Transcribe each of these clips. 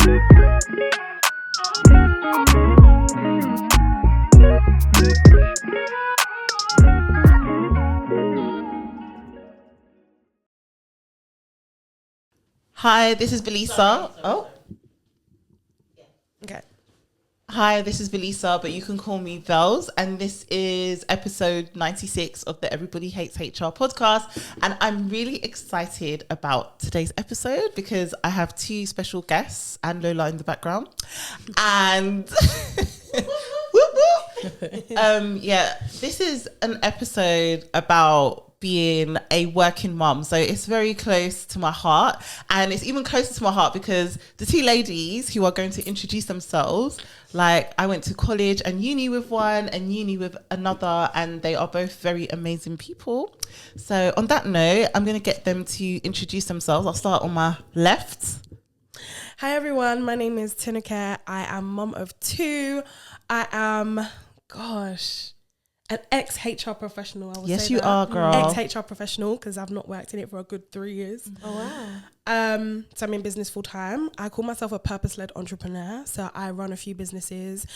Hi, this is Velisa. Oh. Okay. Hi, this is Velisa, but you can call me Vels, and this is episode 96 of the Everybody Hates HR podcast. And I'm really excited about today's episode because I have two special guests and Lola in the background. And this is an episode about being a working mom, so it's very close to my heart, and it's even closer to my heart because the two ladies who are going to introduce themselves, like I went to college and uni with one and uni with another, and they are both very amazing people. So on that note, I'm going to get them to introduce themselves. I'll start on my left. Hi everyone, my name is Tinuke. I am mum of two. I am, an ex-HR professional. I would yes, say you that. are, girl. Ex-HR professional because I've not worked in it for a good 3 years. Oh, wow. So I'm in business full time. I call myself a purpose-led entrepreneur. So I run a few businesses.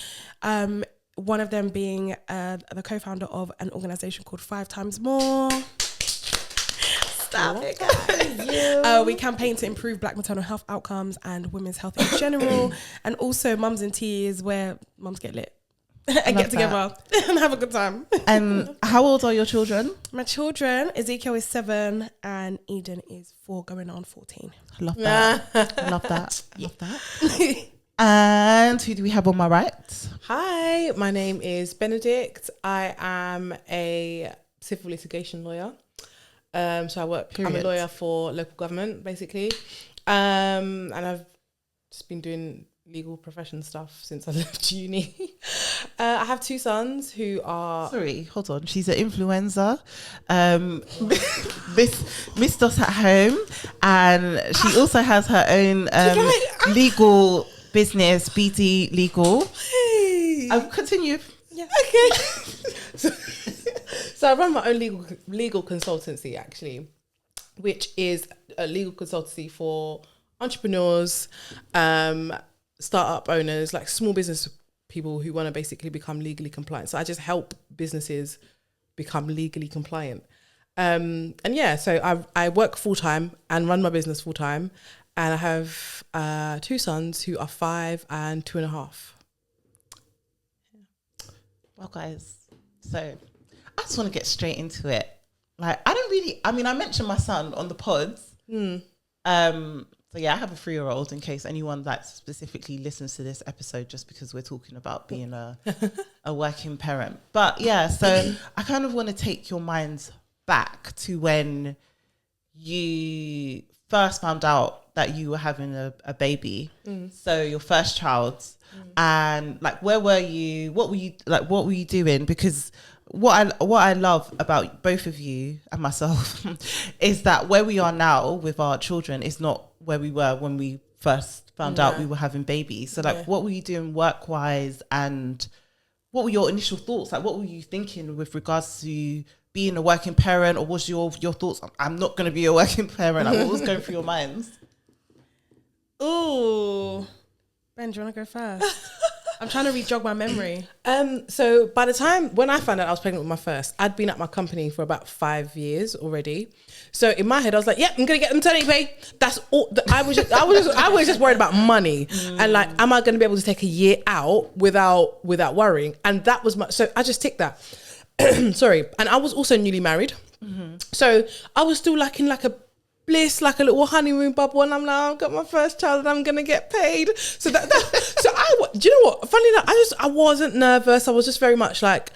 One of them being the co-founder of an organization called 5 Times More. Stop it, guys. We campaign to improve Black maternal health outcomes and women's health in general. And also Mums and Tea is where mums get lit. And get together and have a good time. And how old are your children? My children, Ezekiel is 7 and Eden is 4 going on 14. Love that. Love that. Love that. And who do we have on my right? Hi, my name is Benedicte. I am a civil litigation lawyer. So I work, I'm a lawyer for local government, basically. And I've just been doing legal profession stuff since I left uni. I have 2 sons who are... Sorry, hold on. She's an influencer. Miss Doss at home. And she also has her own legal business, BD Legal. Hey. I'll continue. Yeah. Okay. So I run my own legal consultancy, actually, which is a legal consultancy for entrepreneurs, startup owners, like small business people who want to basically become legally compliant. So I just help businesses become legally compliant. So I work full time and run my business full time. And I have 2 sons who are 5 and 2.5. Well, guys, so I just want to get straight into it. Like, I mentioned my son on the pods. So yeah, I have a 3-year-old in case anyone that specifically listens to this episode just because we're talking about being a working parent. But yeah, so I kind of want to take your minds back to when you first found out that you were having a baby. So your first child. And like, where were you? What were you doing? Because what I love about both of you and myself is that where we are now with our children is not where we were when we first found out we were having babies. So like, what were you doing work-wise, and what were your initial thoughts? Like, what were you thinking with regards to being a working parent, or was your thoughts, I'm not going to be a working parent? Like, what was going through your minds? Ooh. Ben, do you want to go first? I'm trying to re-jog my memory. So by the time when I found out I was pregnant with my first, I'd been at my company for about 5 years already. So in my head, I was like, "Yep, I'm gonna get maternity pay." That's all. I was just worried about money and like, am I gonna be able to take a year out without worrying? And that was so I just ticked that. Sorry, and I was also newly married, so I was still like in like a bliss, like a little honeymoon bubble, and I'm like, I've got my first child and I'm gonna get paid. So do you know what? Funny enough, I wasn't nervous. I was just very much like,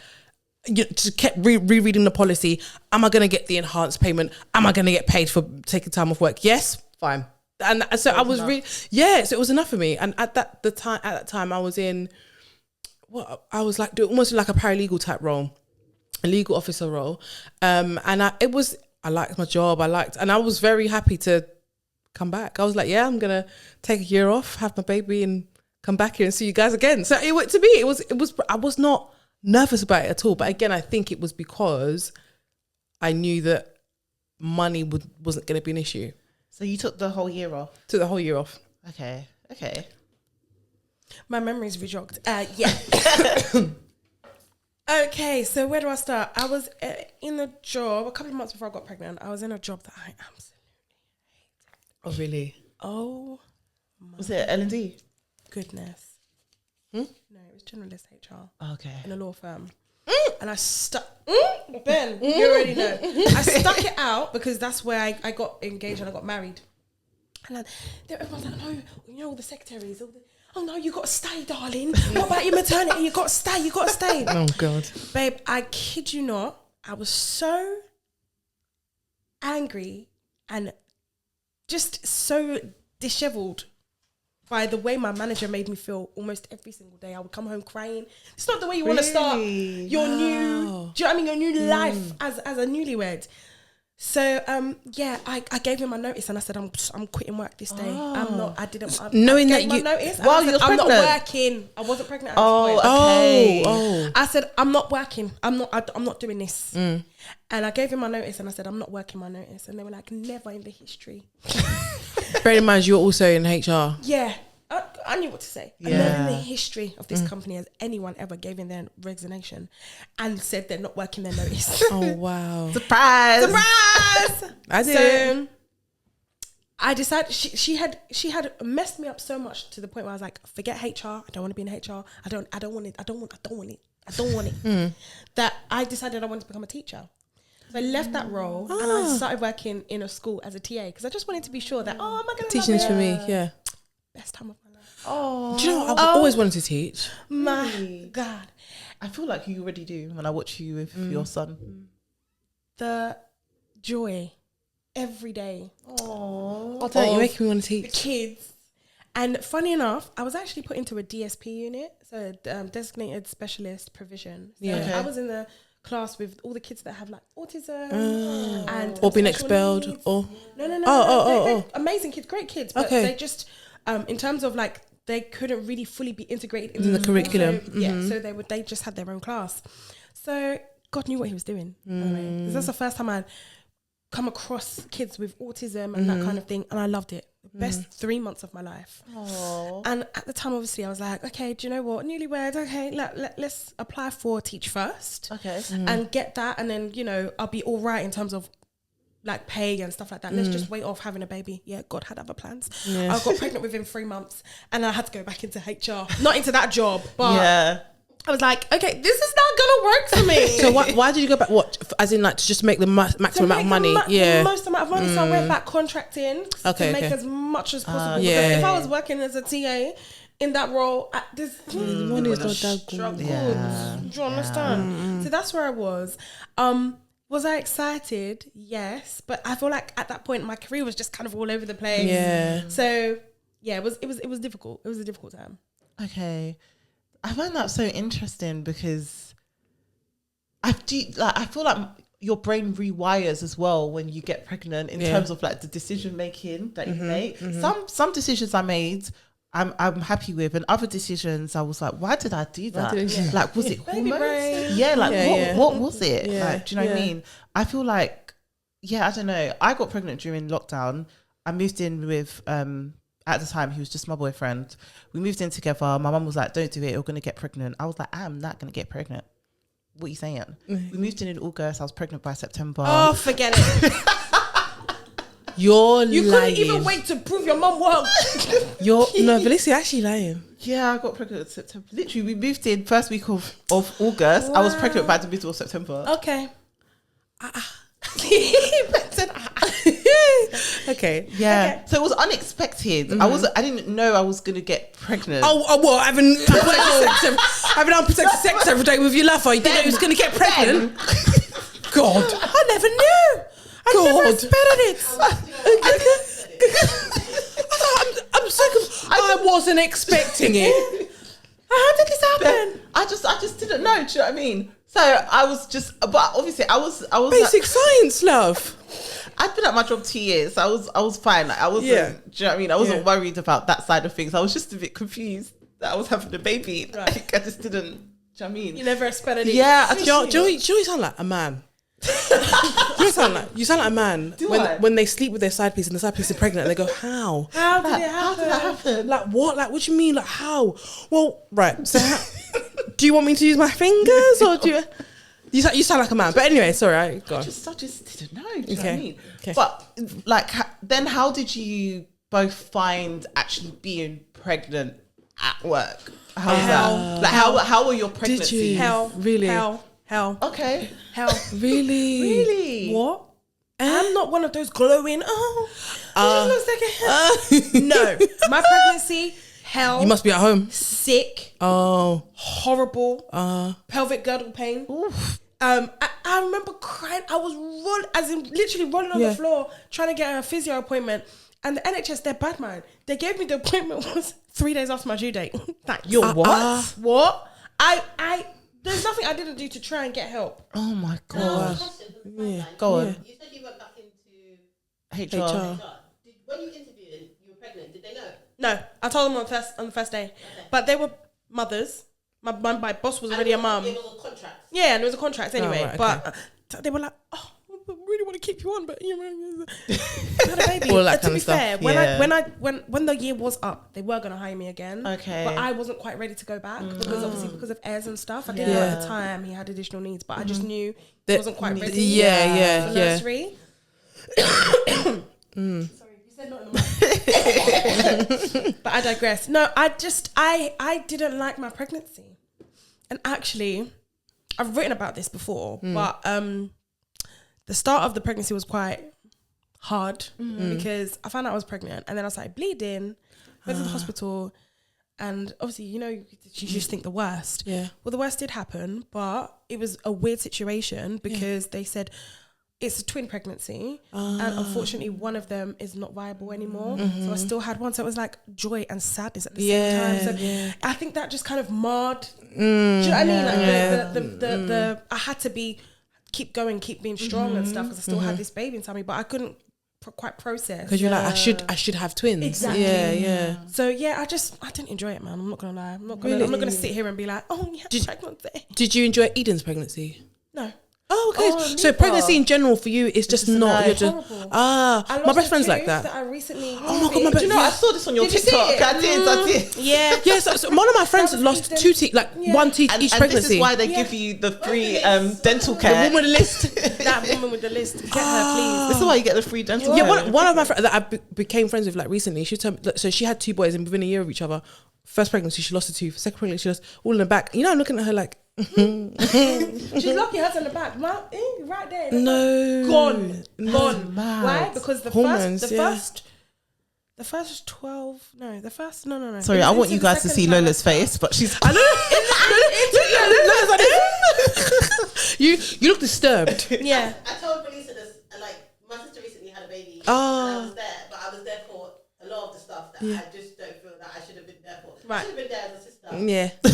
just kept rereading the policy. Am I gonna get the enhanced payment? Am I gonna get paid for taking time off work? Yes, fine. And so I was really, so it was enough for me. And at that time, I was in I was like doing almost like a paralegal type role, a legal officer role, and I liked my job. And I was very happy to come back. I was like, yeah, I'm gonna take a year off, have my baby, and come back here and see you guys again. So to me, it was. I was not nervous about it at all. But again, I think it was because I knew that money wasn't going to be an issue. So you took the whole year off? Took the whole year off. Okay. My memory's rejogged. Yeah. Okay, so where do I start? I was in a job a couple of months before I got pregnant. I was in a job that I absolutely Oh, really? Oh, Was it L&D? goodness. No, it was generalist HR Okay. in a law firm. And I stuck... Ben, you already know. I stuck it out because that's where I got engaged and I got married. And everyone's like, no, you know, all the secretaries, oh no, you got to stay, darling. What about your maternity? You got to stay. Oh, God. Babe, I kid you not, I was so angry and just so disheveled by the way my manager made me feel almost every single day. I would come home crying. It's not the way you want to start your new, do you know what I mean? Your new life as a newlywed. So I gave him my notice and I said I'm quitting work this day. Knowing I that gave my you notice. while you was I'm not pregnant? working. I wasn't pregnant at this Oh, point. okay. Oh. I said I'm not working. I'm not doing this. And I gave him my notice and I said I'm not working my notice. And they were like, never in the history. Bear in mind, you're also in HR. Yeah. I knew what to say. Yeah. Never in the history of this company has anyone ever given their resignation and said they're not working their notice. Oh, wow. Surprise! Surprise! I did. So I decided she had messed me up so much to the point where I was like, forget HR. I don't want to be in HR. I don't want it. That I decided I wanted to become a teacher. So I left that role and I started working in a school as a TA because I just wanted to be sure that, am I going to Teaching is for me, yeah. best time of my life. Oh, Do you know what? I've always wanted to teach. My God. I feel like you already do when I watch you with your son. The joy every day. Oh, you're making me want to The teach. kids. And funny enough, I was actually put into a DSP unit, so designated specialist provision. So Yeah. Okay. I was in the class with all the kids that have like autism and Or been special expelled, needs. or No. They're amazing kids, great kids, but Okay. they just in terms of like they couldn't really fully be integrated into the school. curriculum. So, so they just had their own class. So God knew what he was doing. Anyway, 'cause that's the first time I'd come across kids with autism and that kind of thing, and I loved it. The best 3 months of my life. And at the time, obviously, I was like, okay, do you know what? Newlywed, okay, let's apply for Teach First. Okay. And get that, and then, you know, I'll be all right in terms of like pay and stuff like that. Let's just wait off having a baby. Yeah, God had other plans. Yeah. I got pregnant within 3 months and I had to go back into HR. Not into that job, but Yeah. I was like, okay, this is not gonna work for me. So why did you go back? What, as in like to just make the maximum amount of money? The most amount of money. So I went back contracting to make as much as possible. yeah. Because if I was working as a TA in that role, money is not that good. Yeah. do you understand? So that's where I was. Was I excited? Yes, but I feel like at that point my career was just kind of all over the place. Yeah. So yeah, it was difficult. It was a difficult time. Okay. I find that so interesting because I feel like your brain rewires as well when you get pregnant in terms of like the decision making that you make. Some decisions I made I'm happy with, and other decisions I was like, why did I do that? Like, was it hormones? brain. Yeah, like Yeah, what was it? Yeah. Like, do you know what I mean? I feel like, I don't know. I got pregnant during lockdown. I moved in with at the time he was just my boyfriend. We moved in together. My mum was like, don't do it, you're gonna get pregnant. I was like, I'm not gonna get pregnant. What are you saying? We moved in August. I was pregnant by September. Oh, forget it. You Lying. couldn't even wait to prove your mum wrong. No, Velisa, you're actually lying. Yeah, I got pregnant in September. Literally, we moved in first week of August. I was pregnant by the middle of September. Okay. Okay. Yeah. Okay. So it was unexpected. I didn't know I was gonna get pregnant. Oh, well, having unprotected sex every day with your lover, you didn't know he was going to get pregnant? God. I never knew. I never expected it. I'm so confused. I wasn't expecting it. How did this happen? I just didn't know. Do you know what I mean? So I was just, but obviously I was Basic science, love. I'd been at my job 2 years. So I was fine. Like, I wasn't. Yeah. Do you know what I mean? I wasn't worried about that side of things. I was just a bit confused that I was having a baby. Right. Like, I just didn't. Do you know what I mean? You never expected it. Yeah. I Do you sound like a man? You sound like a man when they sleep with their side piece and the side piece is pregnant and they go, how? How did it happen? Like what? Like what do you mean? Like how? Well, right. So do you want me to use my fingers or do you sound like a man? But anyway, sorry. Go on. I just didn't know. Do you know what I mean? Okay. But like, then how did you both find actually being pregnant at work? How was that? Like how were your pregnancies? Hell. Really? Hell. Okay. Hell. Really? What? I'm not one of those glowing. No, my pregnancy. Hell. You must be at home. Sick. Oh. Horrible. Pelvic girdle pain. Oof. I remember crying. I was literally rolling on the floor trying to get a physio appointment. And the NHS, they're bad, man. They gave me the appointment was 3 days after my due date. You're what? What? There's nothing I didn't do to try and get help. Oh my god. Go on. You said you went back into HR. When you interviewed and you were pregnant, did they know? No, I told them on the first day. Okay. But they were mothers. My boss was already a mum. It was a contract. Yeah, and it was a contract anyway. Right, but they were like, oh, I really want to keep you on, but you know, had a baby. All that To kind be of stuff. fair, when the year was up, they were gonna hire me again. Okay. But I wasn't quite ready to go back because of airs and stuff. I didn't know at the time he had additional needs, but I just knew he wasn't quite ready. Yeah. Nursery. Sorry, you said not in the mic. But I digress. No, I didn't like my pregnancy, and actually, I've written about this before, but the start of the pregnancy was quite hard because I found out I was pregnant, and then I started bleeding. Went to the hospital, and obviously, you just think the worst. Yeah. Well, the worst did happen, but it was a weird situation because they said it's a twin pregnancy, and unfortunately, one of them is not viable anymore. So I still had one. So it was like joy and sadness at the same time. So I think that just kind of marred. Do you know what I mean? Like I had to keep going, keep being strong and stuff because I still had this baby inside me, but I couldn't quite process. Because you're like, I should have twins. Exactly. Yeah. So I didn't enjoy it, man. I'm not gonna lie. I'm not gonna sit here and be like, oh, yeah, pregnancy. Did you enjoy Eden's pregnancy? No. Oh, okay. So pregnancy in general for you is just not. You're just my best friend's like that. I recently. Oh my god, my best. Do you know? I saw this on your TikTok. I did. Yeah. Yeah. So one of my friends lost 2 teeth, like 1 tooth each And pregnancy. this is why they give you the free dental care. The woman with the list. That woman with the list. Get her, please. This is why you get the free dental Yeah, care. one of my friends that I became friends with like recently, she told me, so she had 2 boys and within a year of each other. First pregnancy, she lost a tooth. Second pregnancy, she lost all in the back. I'm looking at her like, She's lucky hers in the back. Right there. no, Gone. Mad. Why? Because the first 12. No, the first. No. Sorry, I want you guys to see Lola's face, but she's. I know. You look disturbed. Yeah. I told Velisa this, like, my sister recently had a baby. Oh. And I was there, but I was there for a lot of the stuff that I just don't feel that I should have been there for. Right. I should have been there as a sister. Yeah. But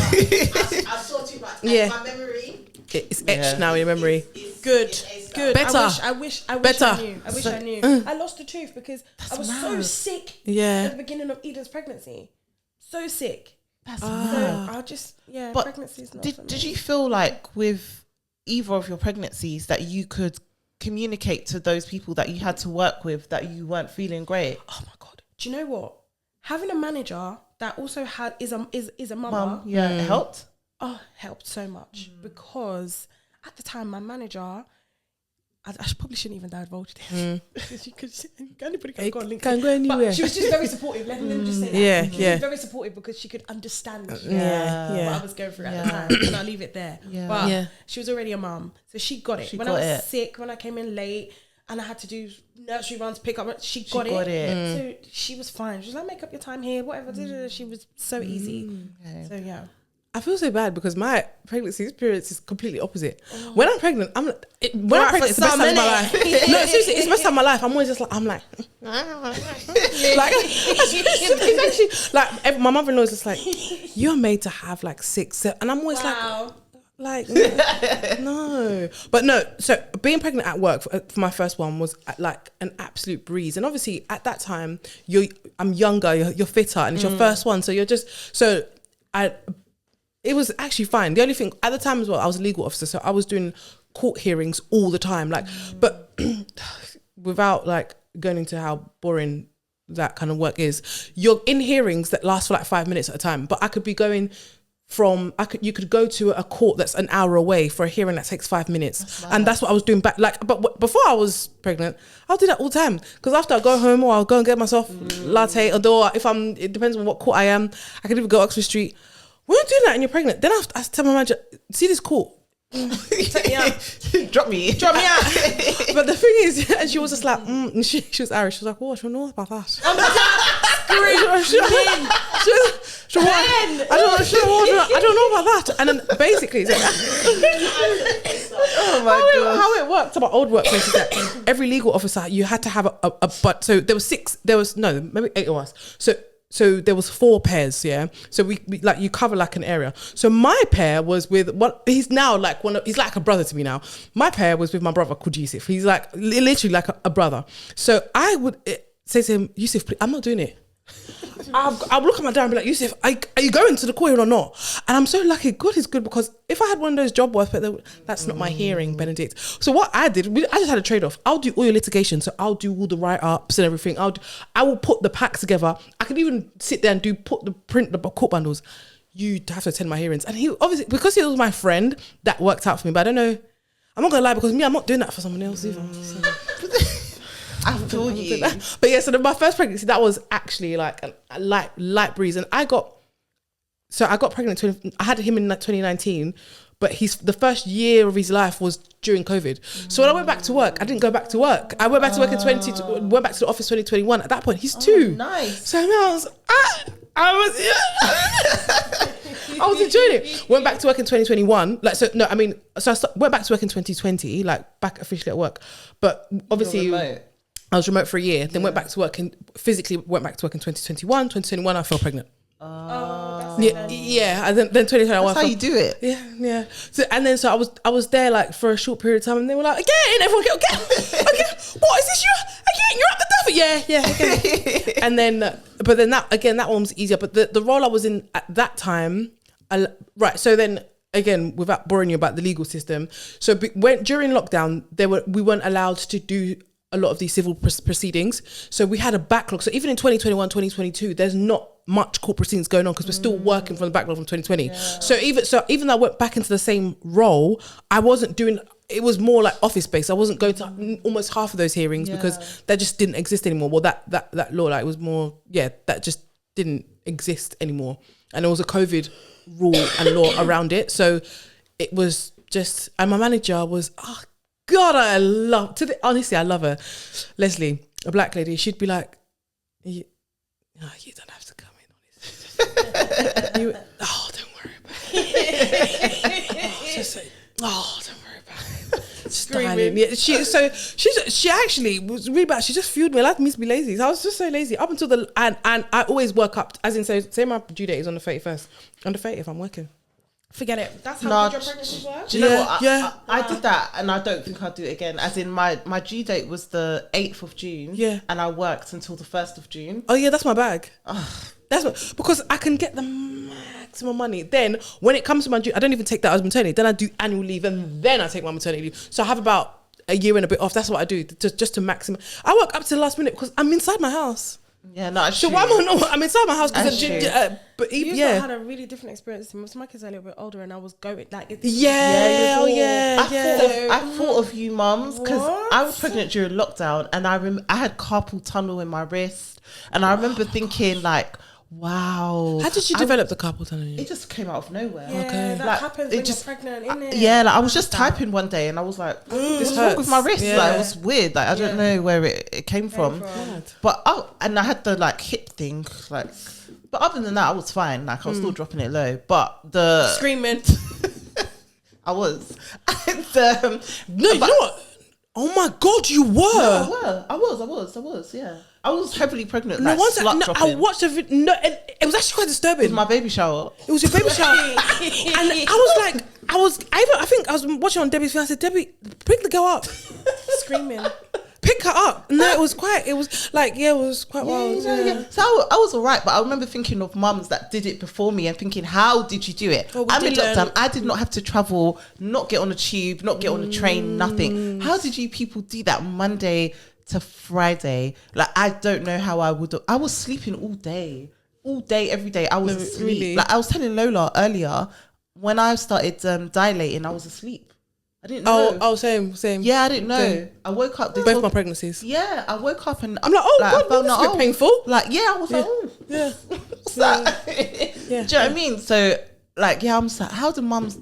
I saw too much. And Yeah. my memory. It's etched now in your memory. Is Good. Good. Better. I wish Better. I knew. I wish I knew. I lost a tooth because I was so sick Yeah. at the beginning of Eden's pregnancy. So sick. That's So I just, But pregnancy is not for me. did you feel like with either of your pregnancies that you could communicate to those people that you had to work with that you weren't feeling great? Oh my God. Do you know what? Having a manager that also is a mother. Mum, it helped. Oh, helped so much because at the time my manager, I probably shouldn't even divulge this because anybody can go on LinkedIn. Can go anywhere. But she was just very supportive. Let me just say that. She Yeah. was very supportive because she could understand what I was going through at the time, and I'll leave it there. Yeah. But she was already a mum, so she got it. When I got was it. sick, when I came in late, and I had to do nursery runs, pick up, she got it. So she was fine. She was like, make up your time here, whatever. She was so easy. Okay. So yeah. I feel so bad because my pregnancy experience is completely opposite. When I'm pregnant, when I'm pregnant, it's the best time of my life. No, seriously, it's the best time of my life. I'm always just like, like, it's actually like my mother-in-law is just like, you're made to have like 6, 7, and I'm always like, no. But no, so being pregnant at work for my first one was like an absolute breeze. And obviously at that time, I'm younger, you're fitter, and it's your first one, so you're just it was actually fine. The only thing at the time as well, I was a legal officer, so I was doing court hearings all the time. Like, but without like going into how boring that kind of work is, you're in hearings that last for like 5 minutes at a time. But I could be going you could go to a court that's an hour away for a hearing that takes 5 minutes. And that's what I was doing back, like, but before I was pregnant, I'll do that all the time. Because after I go home, or I'll go and get myself latte, although it depends on what court I am. I could even go Oxford Street. When you're doing that and you're pregnant, then I tell my manager, see this court? Take me out. Drop me out. But the thing is, and she was just like, and she was Irish. She was like, oh, I don't know about that. I don't know about that. And then basically, Oh my god. how it worked about old workplaces is that every legal officer, you had to have but so there was maybe 8 of us. So there was 4 pairs, yeah. So we like, you cover like an area. So my pair was with he's now like he's like a brother to me now. My pair was with my brother called Yusuf. He's like literally like a brother. So I would say to him, Yusuf, please, I'm not doing it. I'll look at my dad and be like, Yusuf, are you going to the court or not? And I'm so lucky. God is good, because if I had one of those job works, but that's not my hearing, Benedicte. So what I did, I just had a trade-off. I'll do all your litigation. So I'll do all the write-ups and everything. I will put the packs together. I could even sit there and print the court bundles. You have to attend my hearings. And he obviously, because he was my friend, that worked out for me. But I don't know. I'm not going to lie, because I'm not doing that for someone else either. So. I feel you. But yeah, so my first pregnancy, that was actually like a light breeze. And I got pregnant, I had him in 2019, but the first year of his life was during COVID. So when I went back to work, I didn't go back to work. I went back to work went back to the office 2021. At that point, he's 2. Nice. So I was enjoying it. Went back to work in 2021. Like, so no, I mean, so went back to work in 2020, like back officially at work. But obviously, I was remote for a year, then went back to work and physically went back to work in 2021. 2021, I fell pregnant. Yeah. And then 2021. That's how you do it. Yeah. So I was there like for a short period of time, and they were like, again, everyone go, again. What is this? You're up the devil. Yeah. Again. And then, but then that one was easier. But the role I was in at that time, right. So then, again, without boring you about the legal system, so during lockdown, we weren't allowed to do a lot of these civil proceedings. So we had a backlog. So even in 2021, 2022, there's not much court proceedings going on, because we're still working from the backlog from 2020. Yeah. So even though I went back into the same role, I wasn't doing, it was more like office based. I wasn't going to almost half of those hearings because that just didn't exist anymore. Well, that law, like, it was more, that just didn't exist anymore. And there was a COVID rule and law around it. So it was just, and my manager was, God, honestly, I love her. Leslie, a black lady, she'd be like, you don't have to come in on this. Don't worry about it. Don't worry about it. Screaming. Yeah, she actually was really bad. She just fueled me. Allowed me to be lazy. So I was just so lazy up until and I always work up, as in, say my due date is on the 31st. On the 30th, I'm working. Forget it. That's how good your pregnancies were? Do you know what? I did that, and I don't think I'll do it again. As in, my due date was the 8th of June. Yeah. And I worked until the 1st of June. Oh, yeah, that's my bag. Because I can get the maximum money. Then, when it comes to my due, I don't even take that as maternity. Then I do annual leave, and then I take my maternity leave. So I have about a year and a bit off. That's what I do, just to maximum. I work up to the last minute because I'm inside my house. Yeah, no, so why am I not? I'm inside my house because but even I had a really different experience. Most of my kids are a little bit older, and I was going like, I thought of you, mums, because I was pregnant during lockdown, and I had carpal tunnel in my wrist, and I remember thinking like, wow. How did you develop the carpal tunnel? It just came out of nowhere. Yeah, that happens when you're pregnant, innit? Yeah, like I was just typing one day, and I was like, this hurts with my wrist. Yeah. Like, it was weird. Like, I don't know where it came from. But and I had the like hip thing, like. But other than that, I was fine. Like, I was still dropping it low. But the screaming, I was. And, you know what? Oh my God, you were. No, I was. Yeah. I was heavily pregnant. I watched a video. No, it was actually quite disturbing. It was my baby shower. It was your baby shower. And I think I was watching on Debbie's video. I said, Debbie, pick the girl up. Screaming. pick her up. No, it was quite wild. Yeah. So I was all right, but I remember thinking of mums that did it before me and thinking, how did you do it? Well, I'm in lockdown. I did not have to travel, not get on a tube, not get on a train, nothing. How did you people do that Monday to Friday? Like, I don't know how I would. I was sleeping all day, every day. I was asleep. Really? Like I was telling Lola earlier, when I started dilating, I was asleep. I didn't know. Oh, same. Yeah, I didn't know. Same. I woke up. Both my pregnancies. Yeah, I woke up and I'm like, God, that's a bit painful. Like, yeah, I was like, oh, Yeah. what's that? Yeah. Do you know what I mean? So, like, yeah, I'm just like, how do mums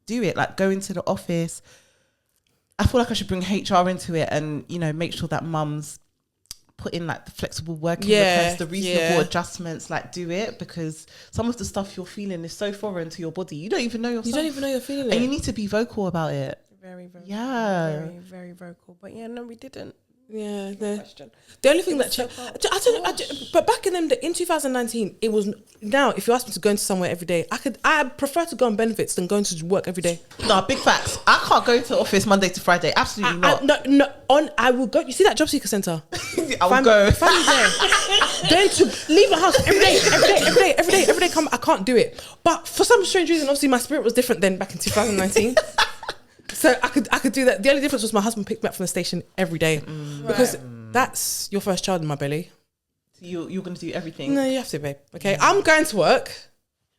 do it? Like, go into the office. I feel like I should bring HR into it and, you know, make sure that mums put in like the flexible working requests, the reasonable adjustments, like do it, because some of the stuff you're feeling is so foreign to your body. You don't even know yourself. You don't even know you're feeling it. And you need to be vocal about it. Very, very, very, very vocal. But yeah, no, we didn't. Yeah, Question. the only thing that but back in 2019, it was. Now, if you ask me to go into somewhere every day, I prefer to go on benefits than going to work every day. No, big facts. I can't go to office Monday to Friday. Absolutely not. I will go. You see that job seeker centre? I will go. Family there. Then to leave the house every day. I can't do it. But for some strange reason, obviously my spirit was different then back in 2019. So I could do that. The only difference was my husband picked me up from the station every day because that's your first child in my belly. You're going to do everything. No, you have to, babe. Okay, I'm going to work.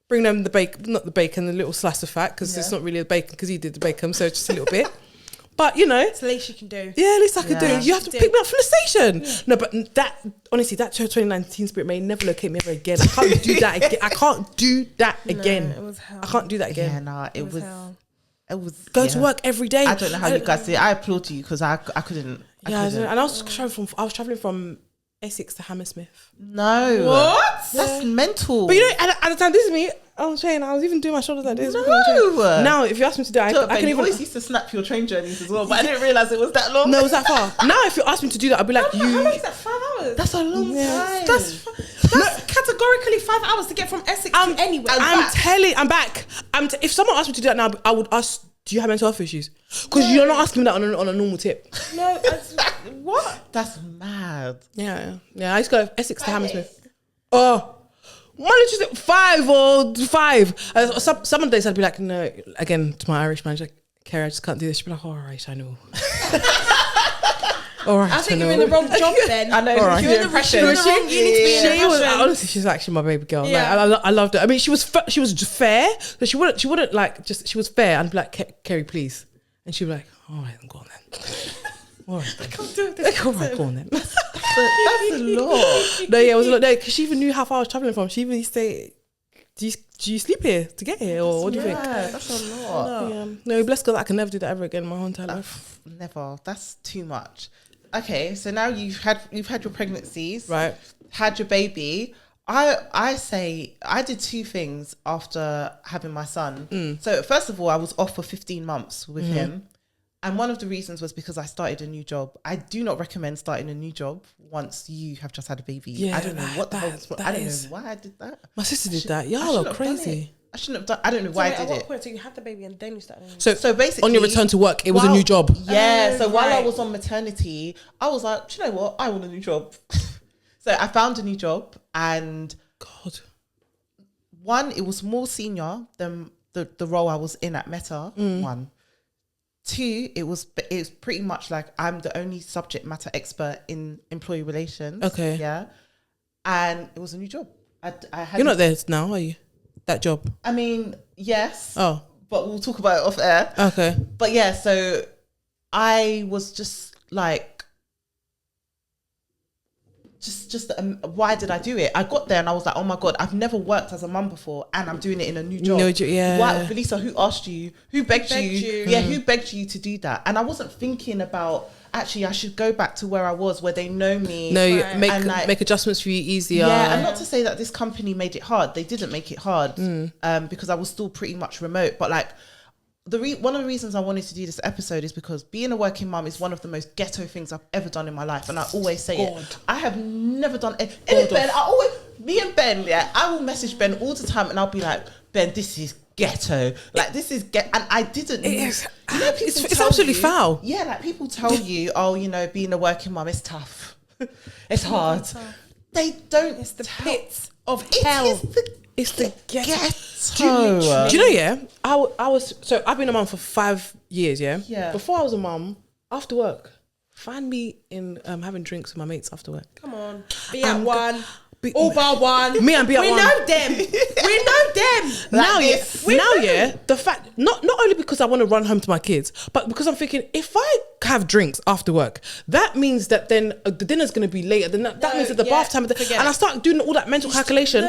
Bring them the bacon, not the bacon, the little slice of fat, because it's not really a bacon because he did the bacon, so just a little bit. But you know, It's the least you can do. yeah, at least I could do. You have to pick me up from the station. Yeah. No, but that honestly, that 2019 spirit may never locate me ever again. I can't do that again. I can't do that again. It was hell. I can't do that again. Yeah, nah, it was hell. Go to work every day. I don't know how you guys did it. I applaud you because I couldn't. I couldn't. And I was traveling from Essex to Hammersmith. No. What? That's mental. But you know, at the time, this is me. I was saying, I was even doing my shoulders like this. No. Now, if you ask me to do it, I can you even. always used to snap your train journeys as well, but I didn't realise it was that long. No, it was that far. Now, if you ask me to do that, I'd be like, How long is that? 5 hours? That's a long time. That's categorically 5 hours to get from Essex to anywhere. I'm back. If someone asked me to do that now, I would ask, do you have mental health issues? Because you're not asking me that on a normal tip. No, what? That's mad. Yeah. I used to go Essex to Hammersmith. Oh. Why don't you say 5 or 5? Some days I'd be like, no, again, to my Irish manager, Kerry, I just can't do this. She'd be like, all right, I know. All right, I think you're in the wrong job then. I know. All right. You're in the wrong. You need to be in She the was Russian. honestly, she's actually my baby girl. Yeah. Like, I loved her. I mean, she was fair, so she wouldn't like just. She was fair. I'd be like, Kerry, please, and she'd be like, all right, then go on then. All right, I can't do this. All right, go on then. That's a lot. No, yeah, it was a lot. No, because she even knew how far I was traveling from. She even used to say, do you sleep here to get here, or what do you think? Yeah, that's a lot. Yeah. No, bless God, I can never do that ever again in my whole entire life. Never. That's too much. Okay, so now you've had your pregnancies, Right. Had your baby. I say I did 2 things after having my son. So first of all, I was off for 15 months with him. And one of the reasons was because I started a new job. I do not recommend starting a new job once you have just had a baby. Yeah, I don't know what the hell. I don't know is- why I did that. My sister did that. I Y'all shouldn't are have done crazy. it. I shouldn't have done. I don't know why I At did what it. point? So you had the baby and then you started. So basically, on your return to work, it was a while- new job. Yeah. So while I right. was on maternity, I was like, do you know what? I want a new job. So I found a new job, and God. one, it was more senior than the role I was in at Meta. 1. 2, it's pretty much like I'm the only subject matter expert in employee relations. Okay. Yeah. And it was a new job. I had. You're not there now, are you? That job. I mean, yes. Oh, But we'll talk about it off air. okay. But yeah, so I was just like, why did I do it? I got there and I was like, oh my God, I've never worked as a mum before and I'm doing it in a new job. Yeah. Why, Velisa, who asked you? Who begged you? you? Yeah, who begged you to do that? And I wasn't thinking about, actually, I should go back to where I was, where they know me. No, you Right. make And like- make adjustments for you easier. Yeah, and not to say that this company made it hard. They didn't make it hard because I was still pretty much remote. But like, one of the reasons I wanted to do this episode is because being a working mum is one of the most ghetto things I've ever done in my life, and I always say it. I have never done it. Me and Ben, I will message Ben all the time, and I'll be like, Ben, this is ghetto. Like this is and I didn't. It's it's absolutely foul. Yeah, like people tell you, oh, you know, being a working mum is tough. It's hard. They don't. It's the pits of It hell. is It's the ghetto. ghetto. Do you know? Yeah, I was. So I've been a mum for 5 years. Yeah. Yeah. Before I was a mum, after work, find me in having drinks with my mates after work. Come on, be at one. Be- All bar one. Me and be at we one. know them. We know them. Now, this. the fact not only because I want to run home to my kids, but because I'm thinking if I have drinks after work, that means that then the dinner's going to be later. Then that means that the bath time, and I start doing all that mental calculation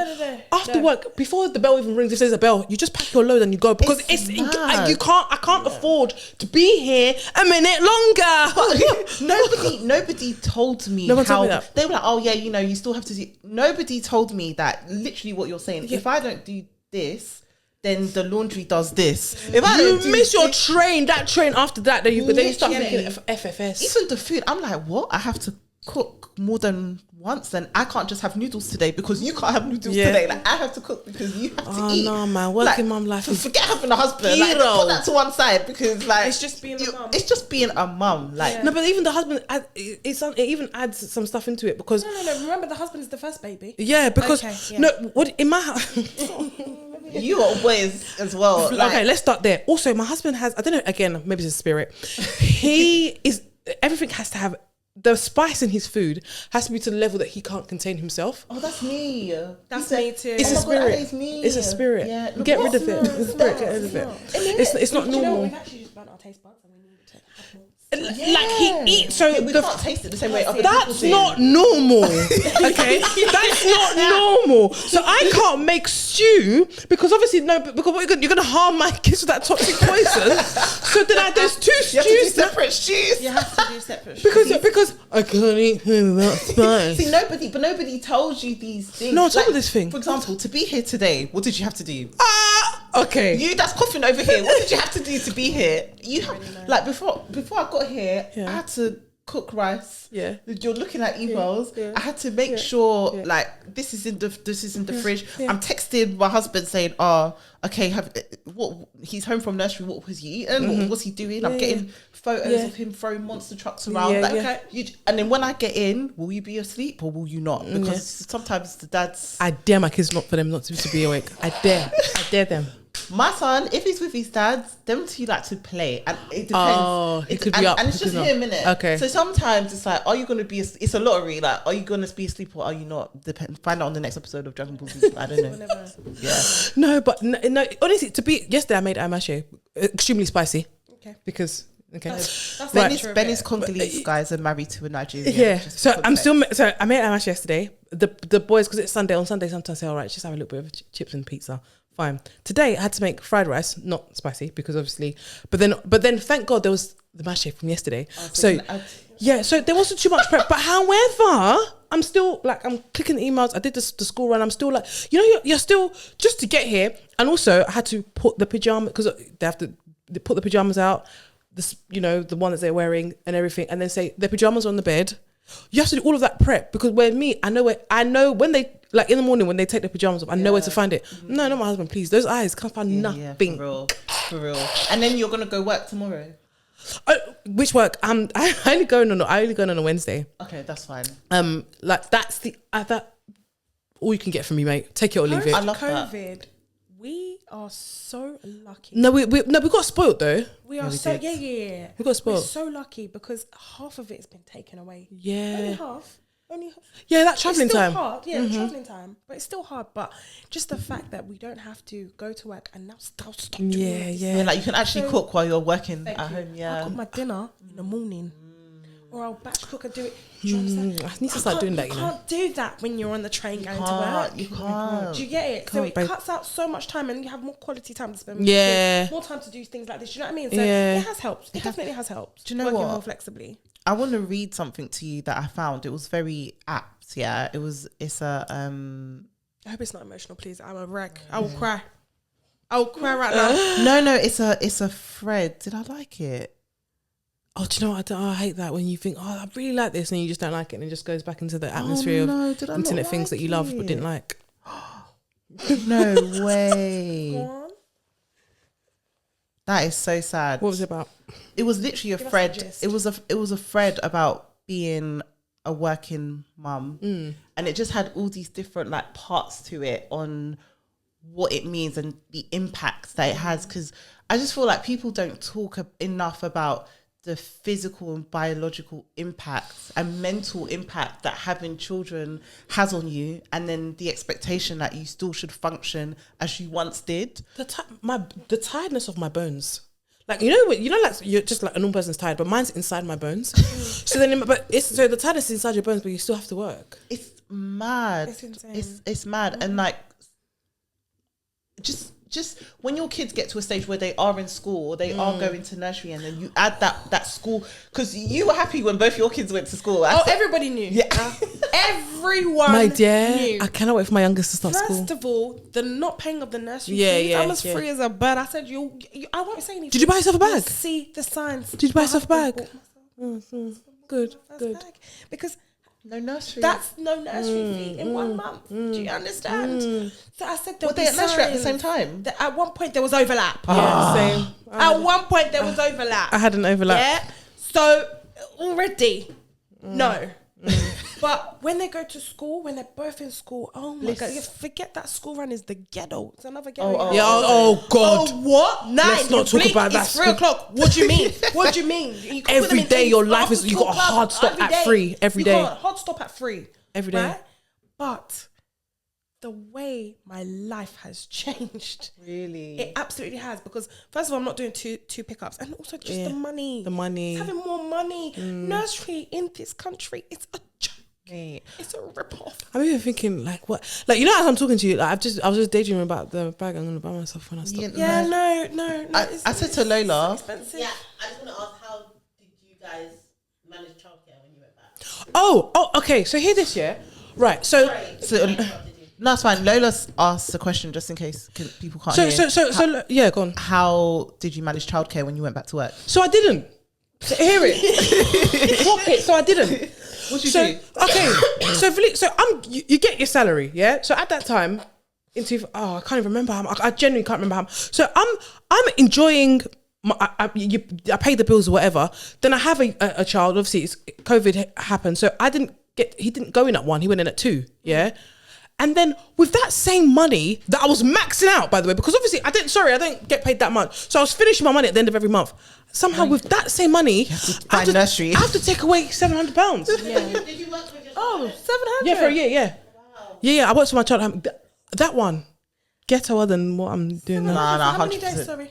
after work before the bell even rings. If there's a bell, you just pack your load and you go because I can't afford to be here a minute longer. Nobody told me No one how told me that. they were like, oh yeah, you know, you still have to do. Nobody told me that. Literally, what you're saying. If I don't do this, then the laundry does this. If I don't do miss your this, train, that train after that, then you start Literally. thinking FFS. even the food, I'm like, what? I have to cook more than once, then I can't just have noodles today because you can't have noodles today. Like I have to cook because you have to eat. No, man, working mum life is forget having a husband. Like, hero. put that to one side because like It's just being a mum. It's just being a mum. Like no, but even the husband, it even adds some stuff into it because No. Remember, the husband is the first baby. yeah, because Okay, yeah. no, what in my house. you got boys as well. Like, Okay, let's start there. Also, my husband has, I don't know, again, maybe it's a spirit. He is, everything has to have, the spice in his food has to be to the level that he can't contain himself. oh, that's me. That's me too. It's a my God, that spirit. is me. It's a spirit. Yeah. Get What? rid of it. It's a spirit. Get rid of it. It's not Do you know what? normal. We've actually just burnt our taste buds and we need to have more. Like he eats, so we the, can't taste it the same way other people that's do. not normal. Okay, that's not normal. So I can't make stew because obviously because what you're gonna harm my kids with that toxic poison. So then there's two You have to do stews separate stews. You have to do separate. because I can't eat without spice. See, nobody told you these things. No, tell me this thing. For example, to be here today, what did you have to do? Okay. You that's coughing over here. What did you have to do to be here? You have like before I got here, I had to cook rice. Yeah. You're looking at emails. Yeah. I had to make sure like this is in the fridge. I'm texting my husband saying, "Oh, okay, what he's home from nursery. What was he eating? What was he doing?" I'm getting photos of him throwing monster trucks around. Yeah, like, yeah. And then when I get in, will you be asleep or will you not? Because sometimes the dads. I dare my kids for them not to be awake. I dare them. My son, if he's with his dad, them two like to play, and it depends. Oh, it could be up, and it's it just could him, not. innit? Okay. So sometimes it's like, are you gonna be? It's a lottery. Like, are you gonna be asleep or are you not? Find out on the next episode of Dragon Ball Z. I don't know. Yeah. No, but no. Honestly, yesterday I made amache, extremely spicy. Okay. Because That's Right. Benny's Congolese guys are married to a Nigerian. yeah. Just So for I'm context. still. So I made amache yesterday. The boys, because it's Sunday. On Sunday, sometimes say, all right, just have a little bit of chips and pizza. Fine. Today I had to make fried rice, not spicy because obviously. But then, thank God there was the mache from yesterday. So so there wasn't too much prep. But however, I'm still like I'm clicking the emails. I did the school run. I'm still like you're still just to get here. And also I had to put the pajama because they have to put the pajamas out. This the one that they're wearing and everything, and then say their pajamas are on the bed. You have to do all of that prep because I know when they like in the morning when they take their pajamas off, I know where to find it. No, not my husband, please. Those eyes can't find nothing. For real. And then you're gonna go work tomorrow. Which work? I only going on a Wednesday. Okay, that's fine. Like that's the that all you can get from me, mate. Take it or leave it. I love that. COVID. We are so lucky. No, we got spoiled though. We are so yeah. We got spoiled. We're so lucky because half of it has been taken away. Yeah. Only half. Yeah, that travelling it's still time. hard. Yeah, the travelling time, but it's still hard. But just the fact that we don't have to go to work and now stop doing this. Yeah, like you can actually cook while you're working at home. I Yeah. cook my dinner in the morning, or I'll batch cook and do it. Do you understand? I need to start doing that. You can't do that when you're on the train going to work. You can't. Do you get it? So it babe. cuts out so much time, and you have more quality time to spend. Yeah. More time to do things like this. Do you know what I mean? So Yeah. it has helped. It definitely has helped. Do you know working what? more flexibly? I want to read something to you that I found. It was very apt. Yeah, it's a I hope it's not emotional, please. I'm a wreck. I will cry. I will cry right now. No, it's a thread. Did I like it? Oh, do you know what? I hate that when you think, I really like this, and you just don't like it, and it just goes back into the atmosphere of internet things that you love but didn't like. No way. Go on. That is so sad. What was it about? It was literally a Give us thread. the gist. It was a thread about being a working mum, and it just had all these different like parts to it on what it means and the impacts that it has. Because I just feel like people don't talk enough about the physical and biological impacts and mental impact that having children has on you, and then the expectation that you still should function as you once did. The tiredness of my bones. Like, like you're just like a normal person's tired, but mine's inside my bones. So the tiredness is inside your bones, but you still have to work. It's mad. It's insane. It's mad. And like, just when your kids get to a stage where they are in school or they are going to nursery, and then you add that school, because you were happy when both your kids went to school. Everybody knew. Yeah. Everyone My dear, knew. I cannot wait for my youngest to start school. First of all, the not paying of the nursery Yeah, fees, yeah, I was yeah. free as a bird. I said, you I won't say anything. Did you buy yourself a bag? You'll see the signs. Did you buy My yourself a husband bag? bought myself Good, my good. first bag. Because No nursery. that's no nursery fee in 1 month. Do you understand? So I said, Were they at nursery at the same time? At one point, there was overlap. Yeah, same. At one point, there was overlap. I had an overlap. Yeah. So already, no. But when they go to school, when they're both in school, oh my God, you forget that school run is the ghetto. It's another ghetto. Yeah, Oh God. Oh, what? 9. Let's not You talk blink, about that it's 3 school. o'clock. What do you mean? What do you mean? You can put them Every in day any your life is- after you got a school hard club stop every at day. 3 every You day. got a hard stop at 3 Every day. right? But the way my life has changed, Really? it absolutely has. Because first of all, I'm not doing two pickups, and also just Yeah. the money. The money. Having more money. Nursery in this country, it's a joke. Mate. It's a rip-off. I'm even thinking like what, like as I'm talking to you, like I was just daydreaming about the bag I'm gonna buy myself when I stop. Yeah, no. I said to Lola, Expensive. Yeah, I just want to ask, how did you guys manage childcare when you went back? Oh, okay. So hear this, yeah. Right. So Sorry, So- I interrupted you. no, it's fine. Lola asked the question just in case people can't hear. so yeah, go on. How did you manage childcare when you went back to work? So I didn't. So hear it. Swap it. So I didn't. What did you So do? okay. So you get your salary, yeah. So at that time, I can't even remember how. I genuinely can't remember how. So I'm enjoying. I pay the bills or whatever. Then I have a child. Obviously, COVID happened, so he didn't go in at 1. He went in at 2. Yeah. And then with that same money that I was maxing out, by the way, because obviously I didn't get paid that much. So I was finishing my money at the end of every month. Somehow with that same money, buy nursery. I have to take away £700. Did you work with your Oh, 700. Yeah, for a year, yeah. Wow. Yeah, I worked for my child. That one, Ghetto than what I'm doing now. Nah, How many 100%. days, sorry?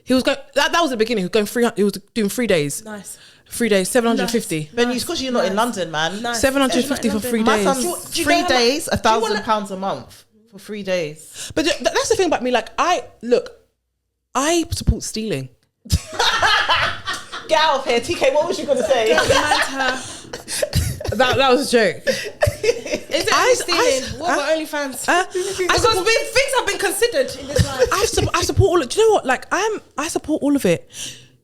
He was going, that was the beginning. He was going 300, he was doing 3 days. Nice. 3 days, 750. Ben, it's because you're not in London, man. Nice. 750 for 3 My days. son's Do you know 3 how much- days, do you wanna- £1,000 a month for 3 days. But that's the thing about me. Like, I support stealing. Get out of here, TK. What was you gonna say? That was a joke. Is it stealing? What about OnlyFans? Because things have been considered in this life. I support all. Do you know what? Like, I support all of it.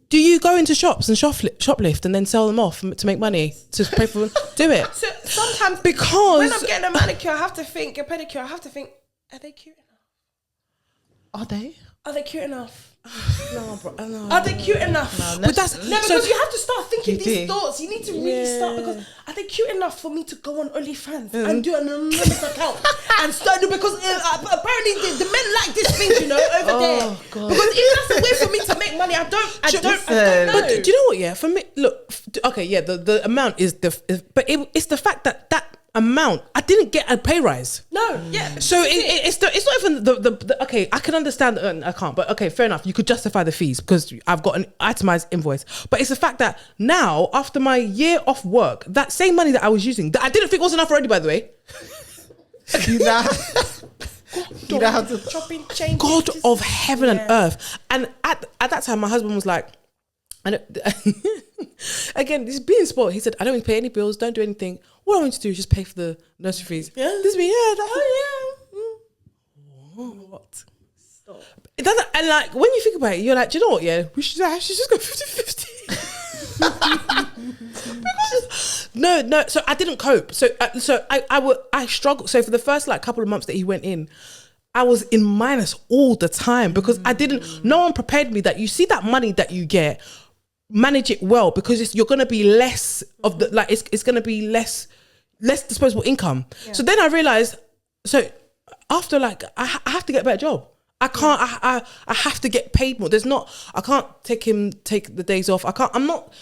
Do you go into shops and shoplift and then sell them off to make money to pay for them? Do it. So sometimes Because when I'm getting a manicure, I have to think, a pedicure, I have to think, are they cute enough? Are they? Are they cute enough? no, bro, no. Are they cute enough? But that's No, because you have to start thinking You these do. thoughts. You need to really start, because are they cute enough for me to go on OnlyFans and do an anonymous account and start, because apparently the men like these things, over there. God. Because if that's a way for me to make money, I don't know. But do you know what? Yeah, for me, look. Okay, yeah, the amount is but it's the fact that amount I didn't get a pay rise. No, yeah. So it's not even the okay. I can understand. I can't. But okay, fair enough. You could justify the fees because I've got an itemized invoice. But it's the fact that now, after my year off work, that same money that I was using, that I didn't think was enough already, by the way. You know how to. Chopping, changing. God of heaven and earth. And at that time, my husband was like, again, this is being spoiled. He said, I don't need to pay any bills, don't do anything. All I want to do is just pay for the nursery fees. Yeah. This me, What? Stop. It doesn't, and like, when you think about it, you're like, do you know what, yeah? We should actually just go 50-50. No, so I didn't cope. So I struggled. So for the first like couple of months that he went in, I was in minus all the time because no one prepared me that you see that money that you get, manage it well because you're going to be less of the, like, it's going to be less disposable income. Yeah. So then I realized, so after I have to get a better job. I can't, I have to get paid more. I can't take the days off. I'm not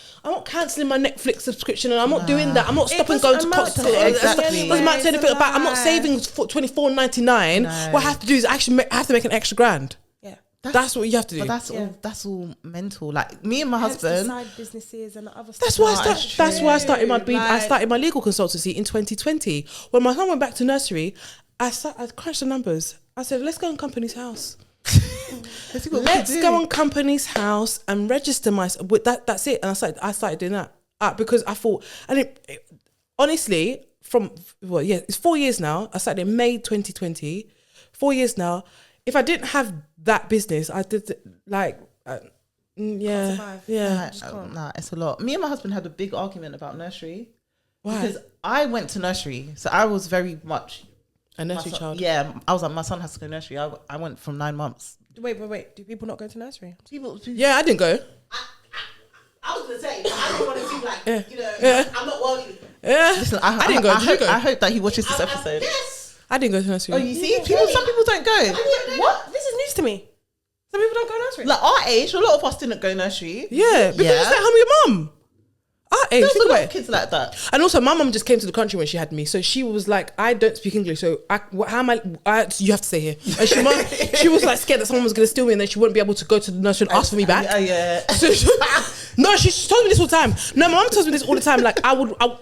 cancelling my Netflix subscription and I'm not doing that. I'm not stopping going to Costco. Exactly. I'm not saving for $24.99. No. What I have to do is actually I have to make an extra grand. Yeah. That's what you have to do. But that's all mental. Like me and my husband. Side businesses and the other stuff. That's why I started my legal consultancy in 2020. When my son went back to nursery, I crunched the numbers. I said, let's go on company's house. Let's go on company's house and register myself. That's it. And I started doing that because I thought, and honestly, it's 4 years now. I started in May 2020. 4 years now. If I didn't have that business, I did nah, it's a lot. Me and my husband had a big argument about nursery. Why? Because I went to nursery, so I was very much a nursery child. Yeah, I was like, my son has to go nursery. I went from 9 months. Wait. Do people not go to nursery? Yeah, I didn't go. I was gonna say, I don't want to seem like I'm not worldly. Yeah, listen, I didn't go. I hope that he watches this episode. Yes, I didn't go to nursery. Oh, you see, some people don't go. What? This is news to me. Some people don't go nursery. Like our age, a lot of us didn't go nursery. Yeah, because it's like home with your mum. There's a lot of kids like that. And also my mum just came to the country when she had me, so she was like, I don't speak English, so you have to stay here. And she was like scared that someone was going to steal me and then she wouldn't be able to go to the nursery and ask for me back. Yeah. So she told me this all the time. No, my mum tells me this all the time. Like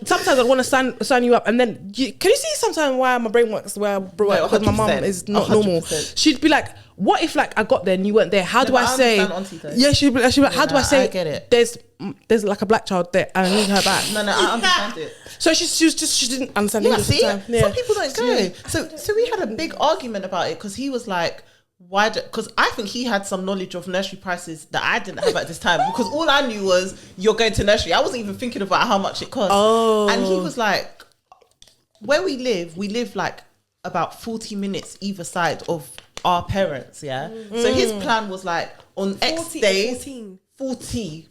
sometimes I want to sign you up, and then can you see sometimes why my brain works the way because my mum is not 100%. Normal. She'd be like, what if like I got there and you weren't there? How do I say? Yeah, she'd be like, how do I say? I get it. There's like a black child there and I need her back. No, I understand it. So she didn't understand English see, at the time. Yeah. Some people don't go. So we had a big argument about it because he was like, why? Because I think he had some knowledge of nursery prices that I didn't have at this time. Because all I knew was you're going to nursery. I wasn't even thinking about how much it cost. Oh. And he was like, where we live like about 40 minutes either side of our parents. Yeah. So his plan was like on X days, 40.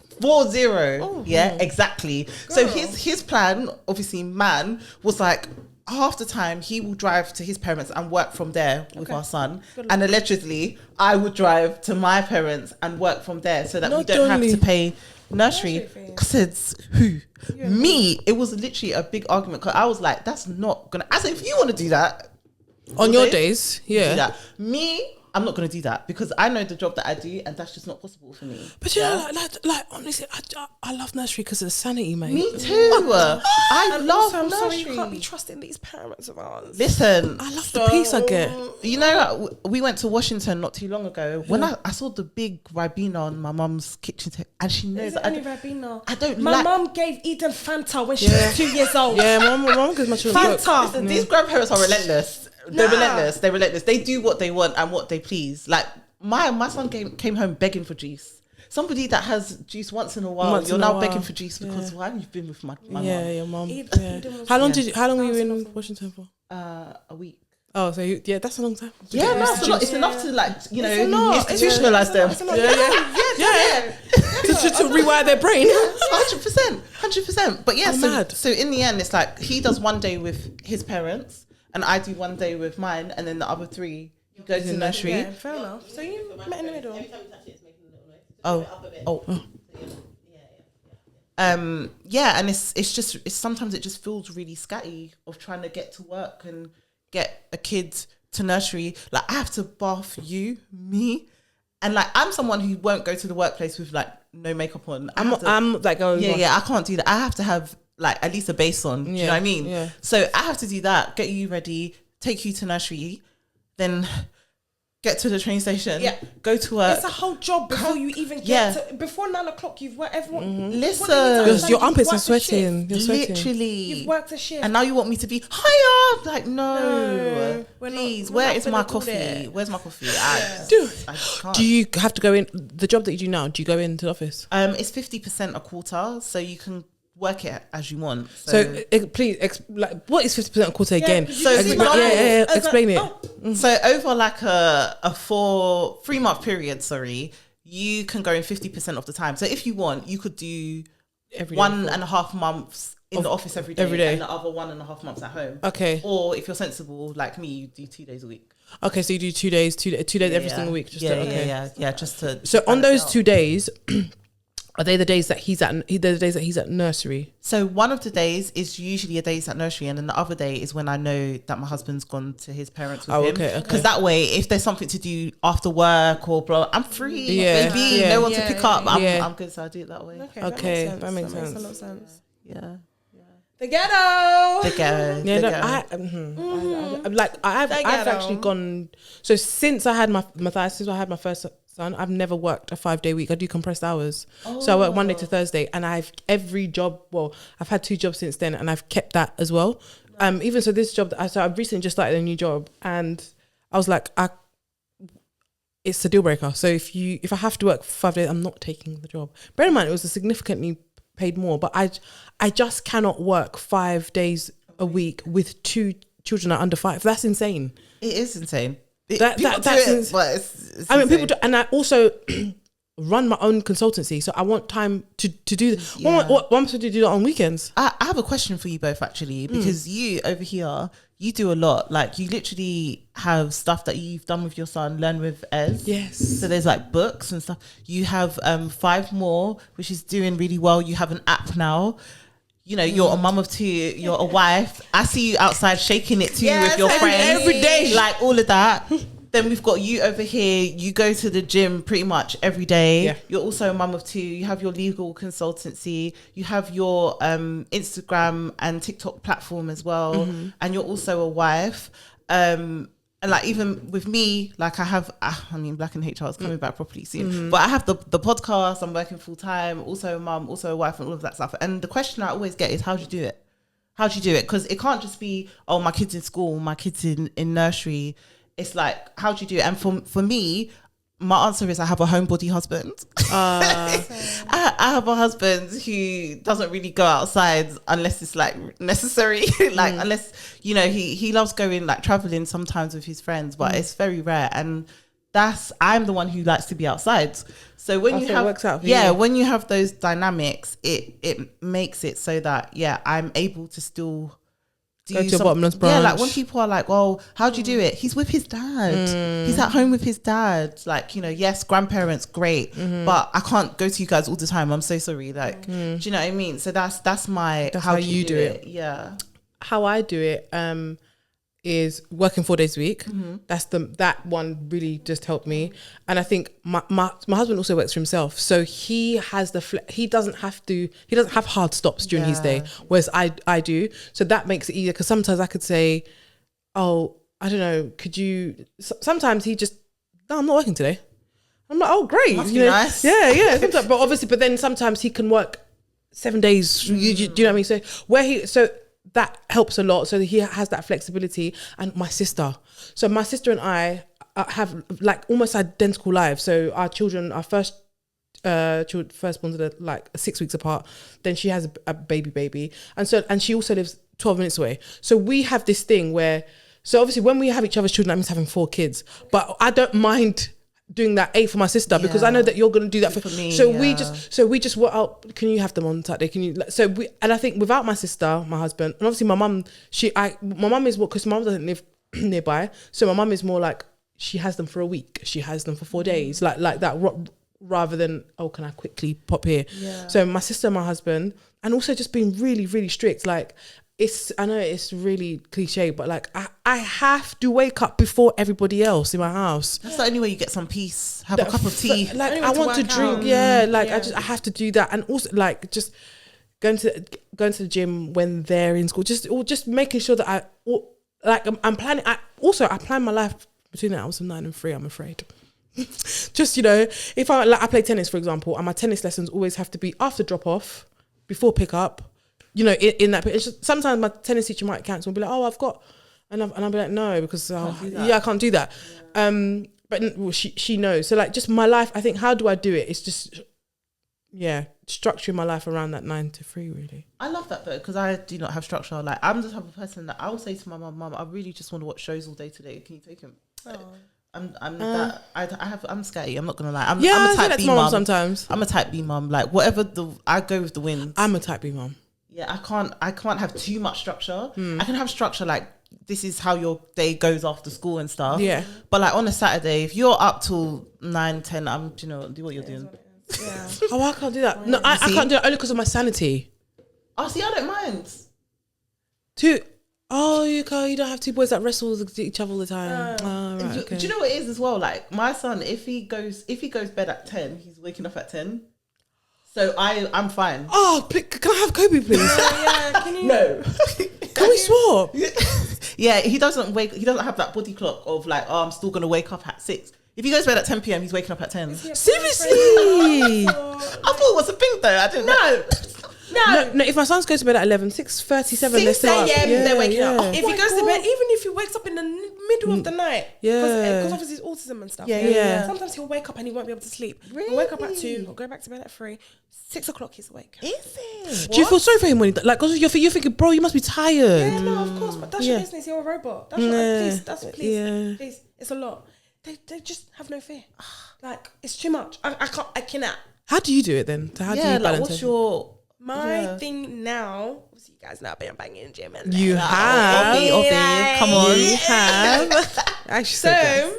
Yeah, exactly. Girl. So his plan, obviously, was like half the time he will drive to his parents and work from there with our son, and allegedly I would drive to my parents and work from there so that we don't have to pay nursery. Said who? Me. It was literally a big argument because I was like, that's not gonna. I said, if you want to do that on your days, yeah. Me, I'm not going to do that because I know the job that I do and that's just not possible for me. But like honestly, I love nursery because of the sanity, mate. Me too. I love I'm nursery. sorry you can't be trusting these parents of ours. Listen. I love the peace I get. You know, we went to Washington not too long ago. When I saw the big Ribena on my mum's kitchen table and she knows that I don't My mum gave Eden Fanta when she was 2 years old. Yeah, mum gives my children Fanta. Listen, these grandparents are relentless. They're relentless. They do what they want and what they please. Like my son came home begging for juice. Somebody that has juice once in a while, you're now begging for juice because why have you been with my mum? Yeah, your mum. Yeah. How long were you in Washington for? A week. Oh, so that's a long time. Yeah, no, it's enough to institutionalize them. Yeah. To rewire their brain. 100%. But yeah, so in the end, it's like he does one day with his parents. And I do one day with mine, and then the other 3 he goes to nursery. Yeah, fair enough. So you met in the middle. Every time you touch it, it's making a little noise. Yeah, and it's sometimes it just feels really scatty of trying to get to work and get a kid to nursery. Like I have to bath me, and like I'm someone who won't go to the workplace with like no makeup on. I'm like, oh yeah, I can't do that. I have to have like at least a base on. Do you know what I mean? Yeah. So I have to do that, get you ready, take you to nursery, then get to the train station, go to work. It's a whole job before you even get to, before 9 o'clock you've worked everyone. Listen, your armpits are sweating. You're sweating. Literally. You've worked a shift. And now you want me to be higher? Like, no. Please, where is my coffee? Where's my coffee? I can't. Do you have to go in, the job that you do now, do you go into the office? It's 50% a quarter, so you can work it as you want. So please, like, what is 50% a quarter again? So Explain it. So over like a 3-month period, you can go in 50% of the time. So if you want, you could do Every day 1.5 months in the office every day, and the other 1.5 months at home. Okay. Or if you're sensible like me, you do 2 days a week. Okay, so you do 2 days, every single week. Just just to. So on those 2 days, are they the days that he's at nursery? So one of the days is usually a day's at nursery, and then the other day is when I know that my husband's gone to his parents with him. Okay. Because that way, if there's something to do after work or blah, I'm free. Yeah. Maybe no one to pick up. I'm good, so I do it that way. Okay, that makes a lot of sense. Yeah. The ghetto. The ghetto. Yeah, The ghetto. I've actually gone. So since I had since I had my first son, I've never worked a 5-day week. I do compressed hours. So I work Monday to Thursday, and I've had 2 jobs since then, and I've kept that as well. Even so, this job I've recently just started a new job, and I was like, it's a deal breaker. So if I have to work 5 days, I'm not taking the job. Bear in mind, it was a significantly paid more, but I just cannot work 5 days a week with 2 children that are under 5. That's insane. It is insane. That's insane. But it's I mean, insane. people do, and I also run my own consultancy, so I want time to do. What I'm supposed to do that on weekends? I have a question for you both, actually, because you over here, you do a lot. Like, you literally have stuff that you've done with your son, Learn with Ez. Yes. So there's like books and stuff. You have 5 more, which is doing really well. You have an app now. You know, you're a mum of 2, you're a wife. I see you outside shaking it too with your friends. Every day. Like, all of that. Then we've got you over here. You go to the gym pretty much every day. Yeah. You're also a mum of 2. You have your legal consultancy. You have your Instagram and TikTok platform as well. And you're also a wife. And like, even with me, like Black and HR is coming back properly soon. But I have the podcast. I'm working full time. Also a mum, also a wife, and all of that stuff. And the question I always get is, how do you do it? How do you do it? Because it can't just be, oh, my kid's in school, my kid's in nursery. It's like, how do you do it? And for me, my answer is I have a homebody husband. I have a husband who doesn't really go outside unless it's like necessary. Like, unless, you know, he loves going like traveling sometimes with his friends, but it's very rare. And I'm the one who likes to be outside. So when you have, works out for you. when you have those dynamics, it makes it so that, I'm able to still go to a bottomless brunch. Yeah, like when people are like, "Oh, how do you do it?" He's with his dad. He's at home with his dad. Like, you know, yes, grandparents, great, but I can't go to you guys all the time. I'm so sorry. Like, do you know what I mean? So that's how you do it. Yeah. How I do it is working 4 days a week. That one really just helped me. And I think my husband also works for himself, so he has he doesn't have hard stops during his day, whereas I do. So that makes it easier, because sometimes I could say, oh, I don't know, could you, sometimes he just, no, I'm not working today. I'm like, oh, great. Must be nice. Yeah. Sometimes, but then sometimes he can work 7 days. Do you know what I mean? So that helps a lot. So he has that flexibility. And my sister and I have like almost identical lives. So our children, our firstborns are like 6 weeks apart. Then she has a baby, and she also lives 12 minutes away. So we have this thing where, so obviously when we have each other's children, that means having 4 kids. But I don't mind doing that 8 for my sister, because I know that you're going to do that for me. So we just work out, can you have them on Saturday? Can you? And I think without my sister, my husband, and obviously my mum, my mum is more, because my mum doesn't live nearby. So my mum is more like, she has them for a week. She has them for 4 days, like that, rather than, oh, can I quickly pop here? Yeah. So my sister and my husband, and also just being really, really strict. Like, I know it's really cliche, but like I have to wake up before everybody else in my house. That's the only way you get some peace. Have a cup of tea. Like, I want to drink. I have to do that. And also like just going to the gym when they're in school. Just making sure that I'm planning. I plan my life between the hours of 9 and 3. I'm afraid. Just, you know, if I play tennis, for example, and my tennis lessons always have to be after drop off, before pick up. You know, in that, it's just, sometimes my tennis teacher might cancel and be like, oh, I've got, and I'll be like, no, because I can't do that. But she knows. So like, just my life, I think, how do I do it? It's just structuring my life around that 9 to 3 really. I love that though, because I do not have structure. Like, I'm the type of person that I will say to my mum, I really just want to watch shows all day today. Can you take him? I'm scatty. I'm not gonna lie. I'm a type B mum. Sometimes I'm a type B mum. Like, whatever I go with the wind. I'm a type B mum. Yeah, I can't have too much structure. I can have structure like this is how your day goes after school and stuff. Yeah. But like on a Saturday, if you're up till 9, 10, do what you're doing. Yeah. Oh, I can't do that. No, I can't do it only because of my sanity. Oh, see, I don't mind. You don't have two boys that wrestle with each other all the time. Right, okay. Do you know what it is as well? Like, my son, if he goes bed at 10, he's waking up at 10. So I'm fine. Oh, can I have Kobe, please? Can you? No. Can we swap? Yeah, he doesn't have that body clock of like, I'm still gonna wake up at 6. If he goes to bed at 10 p.m, he's waking up at 10. Seriously? I thought it was a thing though. I didn't know. No, if my son's goes to bed at 11, 6:37, they're still up. They're waking up. If Oh he goes to bed, even if he wakes up in the middle of the night, because obviously it's autism and stuff. Yeah. Sometimes he'll wake up and he won't be able to sleep. Really? He'll wake up at 2, he'll go back to bed at 3, 6 o'clock he's awake. Is it? Do you feel sorry for him when because you're thinking, bro, you must be tired? Yeah, no, of course, but that's your business. You're a robot. That's your, please. It's a lot. They just have no fear. Like, it's too much. I cannot. How do you do it then? So how do you balance what's it? your My thing now, obviously you guys know I've been banging in the gym. And You have. Come on. You have. Actually, so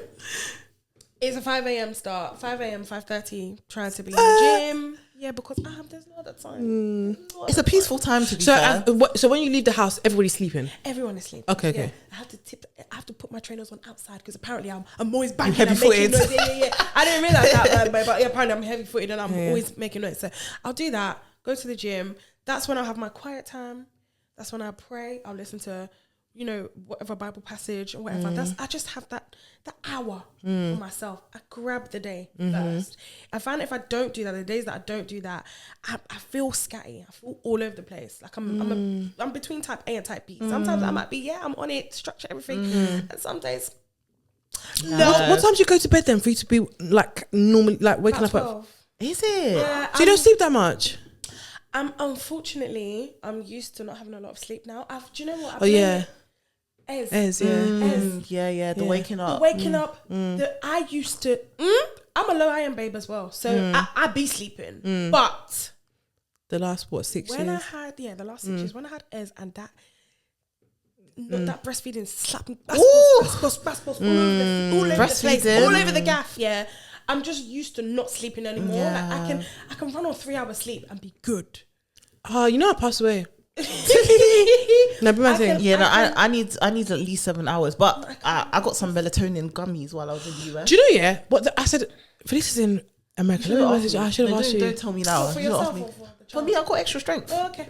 it's a 5 a.m. start. 5 a.m, 5:30, trying to be in the gym. Yeah, because there's no other time. It's a peaceful time to be fair. So when you leave the house, everybody's sleeping? Everyone is sleeping. Okay. Yeah. I have to put my trainers on outside because apparently I'm always banging. Heavy-footed. Yeah. I didn't realize that, but apparently I'm heavy-footed and I'm always making noise. So I'll do that. Go to the gym. That's when I'll have my quiet time. That's when I pray. I'll listen to, whatever Bible passage or whatever. I just have that hour for myself. I grab the day first. I find if I don't do that, the days that I don't do that, I feel scatty. I feel all over the place. Like I'm between type A and type B. Sometimes I might be, I'm on it, structure everything. And some days, no. What time do you go to bed then for you to be like normally, like waking up at? 12. Is it? Yeah, So you don't sleep that much? Unfortunately, I'm used to not having a lot of sleep now. Do you know what? Ez, The waking up. I used to. I'm a low iron babe as well, so I be sleeping. But the last 6 when years? I had the last 6 years, when I had Ez and that. That breastfeeding slapping all over the place, all over the gaff. Yeah, I'm just used to not sleeping anymore. Yeah. Like I can run on 3 hours sleep and be good. Oh, I passed away. No, be my thing. Yeah, I need at least 7 hours. But I got some melatonin gummies while I was in the US. Do you know? Yeah, I said. Felicia's in America. I should have asked you. Don't tell me now. For yourself or for me, I've got extra strength. Oh, okay.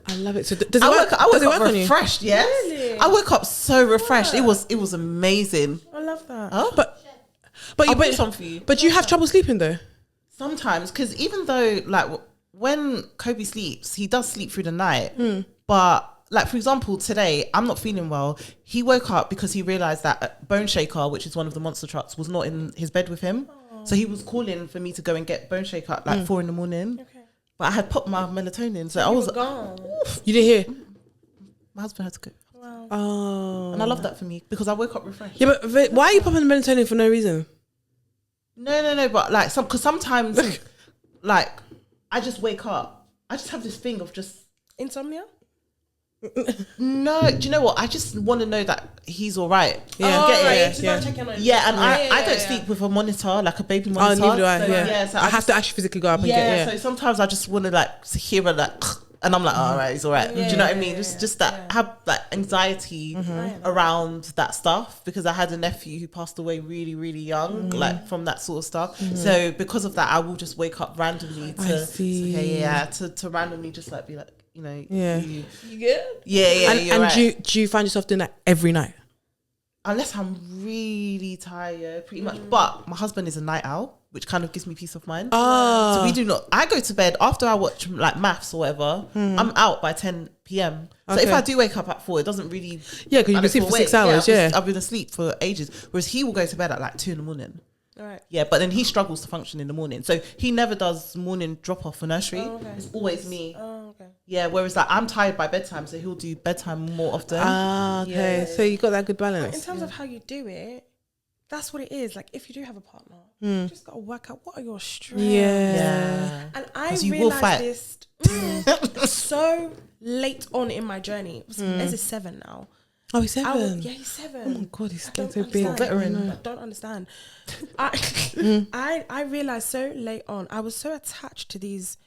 I love it. So does it I work? woke up on you? refreshed. Yes, Really? I woke up so refreshed. It was amazing. I love that. Huh? But I'll put some for you. But you have trouble sleeping though. Sometimes, because even though like when Kobe sleeps, he does sleep through the night. But like for example, today I'm not feeling well. He woke up because he realized that Bone Shaker, which is one of the monster trucks, was not in his bed with him. So he was calling for me to go and get Bone Shaker at like 4 a.m. Okay. But I had popped my melatonin, so You I was were gone. You didn't hear? my husband had to go, Wow. Oh. and I love that for me because I woke up refreshed. Yeah, but why are you popping melatonin for no reason? No, but like because sometimes like I just wake up. I just have this thing of just Insomnia? no. Do you know what? I just want to know that he's all right. Yeah. Oh, Get it? right. Yeah, Just yeah. go check in on him. Yeah, and I don't yeah. sleep with a monitor, like a baby Oh, monitor. neither do I. So, Yeah. so I have to actually physically go up and Yeah, get. so sometimes I just want to like hear a like, and I'm like, all right, he's all right. Do you know what I mean? Just that have that anxiety around that stuff because I had a nephew who passed away really, really young, like from that sort of stuff. So because of that, I will just wake up randomly to randomly just like be like, Yeah. You good? Yeah, And, you're and right. do you find yourself doing that every night? Unless I'm really tired, pretty much. But my husband is a night owl, which kind of gives me peace of mind. Oh. So we do not. I go to bed after I watch like maths or whatever. I'm out by 10 p.m. So if Okay. I do wake up at 4, it doesn't really. Yeah, because you can sleep for 6 hours. Yeah. I've been asleep for ages. Whereas he will go to bed at like 2 a.m. Right. Yeah, but then he struggles to function in the morning. So he never does morning drop off for nursery. Oh, okay. It's always me. Oh, okay. Yeah, whereas like I'm tired by bedtime, so he'll do bedtime more often. Ah, okay. Yeah. So you got that good But balance. in terms of how you do it, that's what it is. Like if you do have a partner, you just gotta work out what are your strengths. Yeah. And I 'Cause you will realized fight. this so late on in my journey. Ez is 7 now. Oh, he's 7. Yeah, he's 7. Oh my God, he's I getting don't so big. understand. Veteran. I don't understand. I realized so late on, I was so attached to these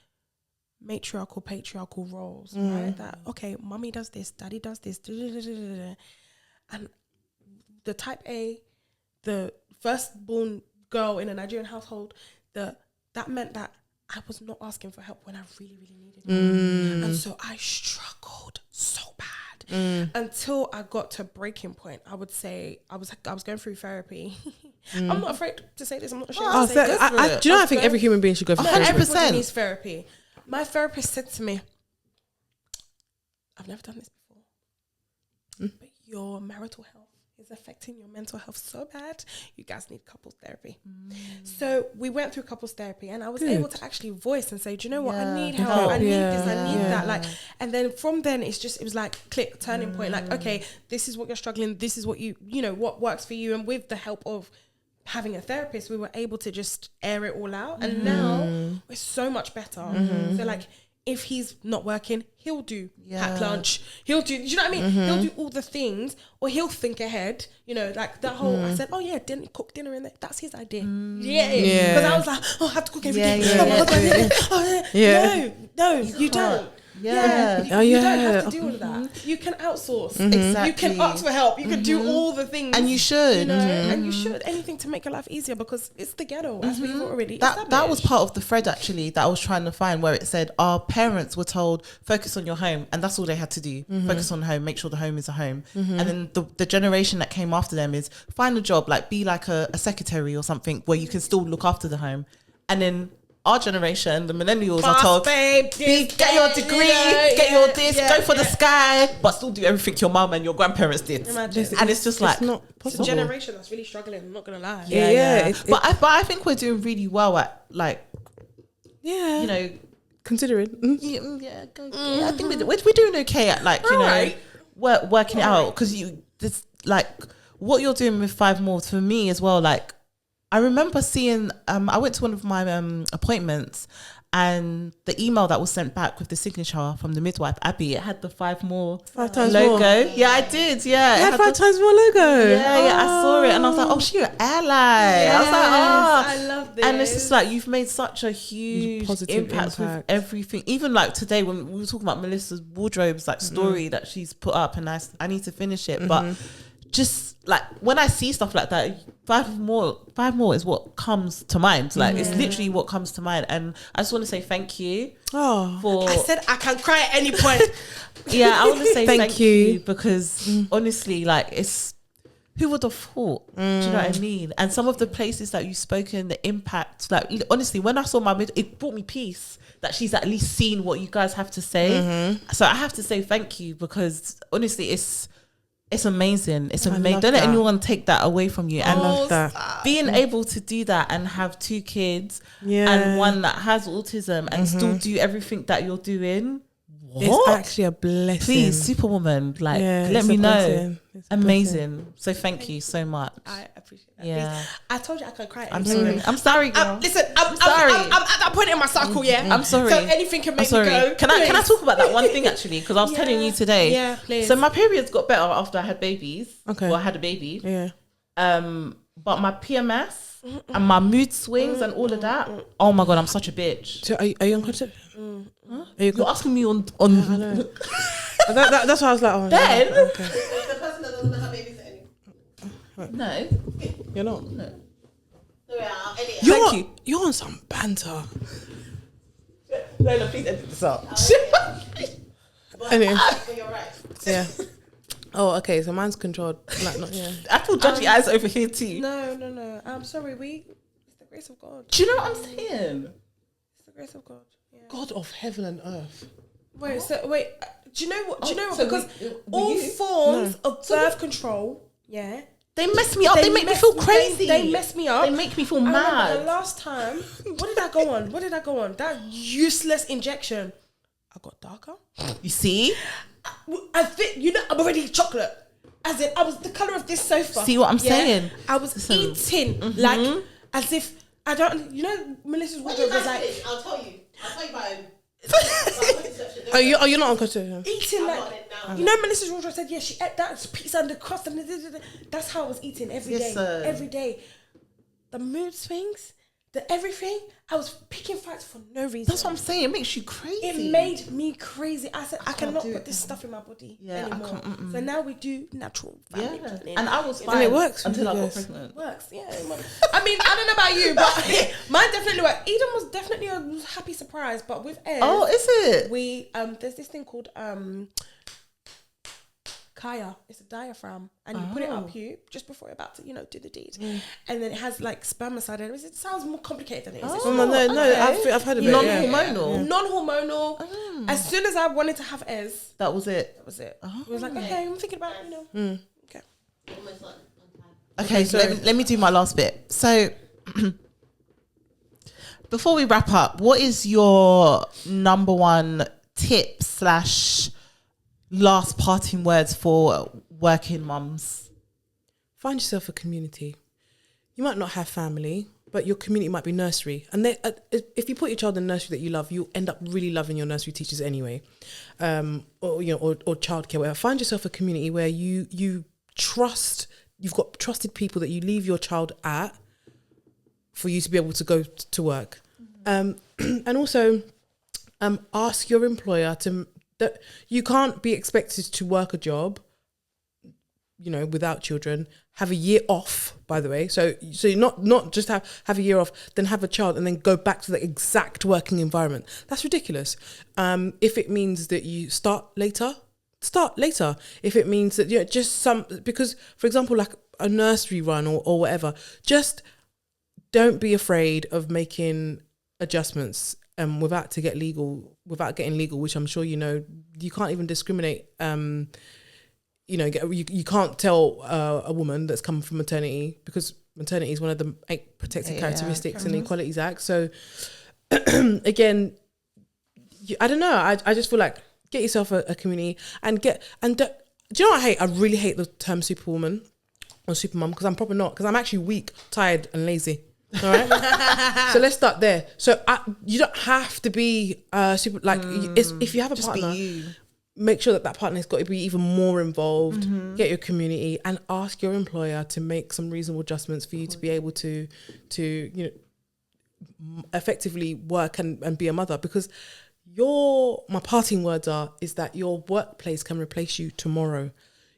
patriarchal roles, right? That, okay, mommy does this, daddy does this, and the type A, the firstborn girl in a Nigerian household, that meant that I was not asking for help when I really, really needed it. And so I struggled so bad until I got to a breaking point. I would say I was going through therapy. I'm not afraid to say this. I'm not ashamed to say this. Do you know, I think every human being should go for No, therapy. everybody needs therapy. My therapist said to me, I've never done this before, but your marital health is affecting your mental health so bad, you guys need couples therapy. So we went through couples therapy, and I was able to actually voice and say, do you know what, I need help, I need this, I need that. Like, and then from then it was like click, turning point, like, okay, this is what you're struggling, this is what you know what works for you. And with the help of having a therapist, we were able to just air it all out, and now we're so much better. So like, if he's not working, he'll do pack lunch. He'll do, you know what I mean? He'll do all the things, or he'll think ahead. You know, like that whole, I said, oh yeah, didn't cook dinner in there. That's his idea. Yeah. Because I was like, oh, I have to cook everything. No, you don't. You don't have to do all of that. You can outsource. Exactly. You can ask for help. You can do all the things. And you should. You know, and you should. Anything to make your life easier, because it's the ghetto, as we've already established. That was part of the thread actually that I was trying to find, where it said our parents were told focus on your home, and that's all they had to do. Focus on home, make sure the home is a home. And then the generation that came after them is find a job, like be like a secretary or something where you can still look after the home. And then our generation, the millennials, are told, babe, get your degree, get your this, go for the sky, but still do everything your mum and your grandparents did. Imagine. And it's just like, it's not It's possible. a generation that's really struggling. I'm not gonna lie. But I think we're doing really well at, like, you know, considering. I think we're doing okay at, like, you know, working it out, because this, like, what you're doing with 5 more for me as well. Like, I remember seeing, I went to one of my appointments, and the email that was sent back with the signature from the midwife, Abby, it had the 5 more 5 times logo. more. Yeah, I did. Yeah, It had 5 times more logo. Yeah, I saw it, and I was like, oh, she's an ally. I was like, oh, I love this. and it's just like, you've made such a huge Positive impact with impact. everything. Even like today when we were talking about Melissa's wardrobes, like story that she's put up, and I need to finish it, but just like when I see stuff like that, 5 more is what comes to mind. Like it's literally what comes to mind, and I just want to say thank you. For I said I can cry at any point. I want to say Thank you. because honestly, like, it's, who would have thought? Do you know what I mean? And some of the places that you've spoken, the impact, like, honestly, when I saw it brought me peace that she's at least seen what you guys have to say. So I have to say thank you, because honestly, it's amazing. It's amazing. Don't let anyone take that away from you. And I love that. being able to do that and have 2 kids and one that has autism and still do everything that you're doing. What? It's actually a blessing. Please, Superwoman, like, let me know. Amazing. So thank you so much. I appreciate that. Yeah. Please. I told you I can cry at I'm any sorry. point. I'm sorry, girl. Listen, I'm sorry. I'm at that point in my cycle, I'm sorry. So anything can I'm make sorry. me go. Can I talk about that one thing actually? Because I was telling you today. Yeah, please. So my periods got better after I had babies. Okay. Well, I had a baby. Yeah. But my PMS and my mood swings and all of that. Oh my God, I'm such a bitch. So are you on contraception? Are you You're asking me on. I know. That's why I was like, oh, Then? no. Okay. The person that doesn't have babysitting. No. You're not. No. You're, Thank you. You're on some banter. Lola, please edit this out. Anyway. But you're right. Yeah. Oh, okay. So mine's controlled. Like, not, yeah. I feel judgy eyes over here too. No. I'm sorry. It's the grace of God. Do you know what I'm saying? It's the grace of God. Yeah. God of heaven and earth. Wait. Do you know what? So Because were all you? forms of birth control, yeah, They mess me up. They make me feel crazy. They mess me up. They make me feel I remember mad. the last time, what did I go on? That useless injection. I got darker. You see? I think, I'm already chocolate. As in, I was the colour of this sofa. See what I'm saying? I was eating like as if I don't. Melissa's wardrobe was like. I'll tell you about it. Oh, you're not on contraception. Eating like, Melissa's wardrobe said, yeah, she ate that pizza and the crust and that's how I was eating every day. Every day. The mood swings, the everything. I was picking fights for no reason. That's what I'm saying. It makes you crazy. It made me crazy. I said, I cannot put this stuff in my body anymore. So now we do natural family planning. And I was fine and it works until I got pregnant. It works, yeah. I mean, I don't know about you, but mine definitely worked. Eden was definitely a happy surprise, but with Ez, Oh, is it? we there's this thing called Kaya. It's a diaphragm, and you put it up you just before you're about to do the deed, and then it has like spermicide. And it sounds more complicated than it is. No, I've heard of it. Non-hormonal. Non-hormonal. As soon as I wanted to have Ez, That was it. that was it. It was like, okay, I'm thinking about it. Okay. Okay, so let me do my last bit. So before we wrap up, what is your number one tip / last parting words for working mums? Find yourself a community. You might not have family, but your community might be nursery. And if you put your child in nursery that you love, you'll end up really loving your nursery teachers anyway, or childcare. Whatever. Find yourself a community where you trust. You've got trusted people that you leave your child at for you to be able to go to work, and also ask your employer that you can't be expected to work a job, without children. Have a year off, by the way. So you not just have a year off, then have a child and then go back to the exact working environment. That's ridiculous. If it means that you start later. If it means that because for example, like a nursery run or whatever, just don't be afraid of making adjustments without getting legal, which I'm sure you can't even discriminate. You can't tell a woman that's come from maternity, because maternity is one of the 8 protected characteristics in the Equalities Act. So again, I don't know. I just feel like get yourself a community do you know what I hate? I really hate the term superwoman or supermum, because I'm probably not, because I'm actually weak, tired and lazy. All right. So let's start there. So you don't have to be super if you have a partner, make sure that partner's got to be even more involved. Get your community and ask your employer to make some reasonable adjustments for you to be able to effectively work and be a mother, because my parting words is that your workplace can replace you tomorrow.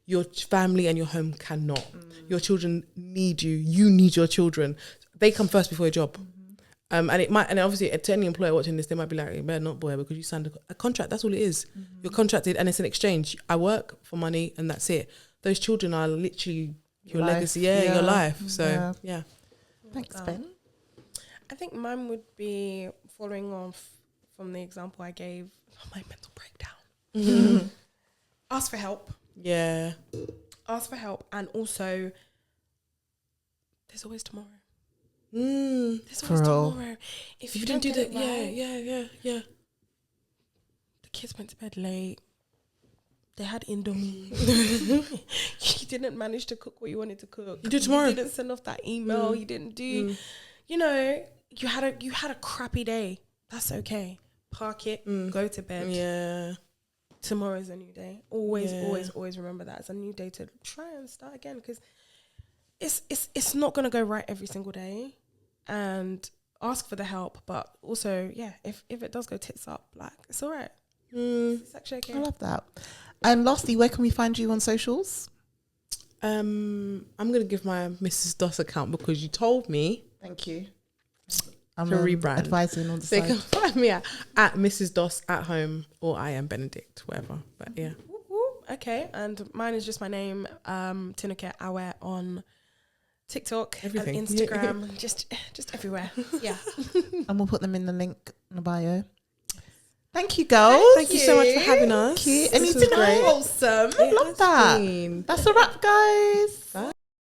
Your family and your home cannot. Your children need you. You need your children. They come first before your job. And obviously to any employer watching this, they might be like, you better not, boy, because you signed a contract. That's all it is. You're contracted and it's an exchange. I work for money and that's it. Those children are literally your legacy, your life. So yeah. Thanks, Ben. I think mine would be following off from the example I gave of my mental breakdown. Ask for help. Yeah. Ask for help, and also there's always tomorrow. There's always tomorrow. If you didn't do that, right, yeah. The kids went to bed late. They had Indomie. You didn't manage to cook what you wanted to cook. You do tomorrow. You didn't send off that email. You didn't do. You had a crappy day. That's okay. Park it. Go to bed. Yeah. Tomorrow's a new day. Always remember that. It's a new day to try and start again, because it's not going to go right every single day, and ask for the help. But also, if it does go tits up, like, it's all right. It's actually okay. I love that. And lastly, where can we find you on socials? I'm going to give my Mrs. Doss account, because you told me. Thank you. I'm to rebrand. Advising on the They side. can find me at Mrs. Doss at home, or I am Benedicte, whatever. But yeah. Okay, and mine is just my name, Tinuke Awe, on TikTok, everything, and Instagram, just everywhere. Yeah. And we'll put them in the link in the bio. Thank you, girls. Thank you so much for having us. Cute. And this you was did great. wholesome. I love that. That's a wrap, guys. Bye.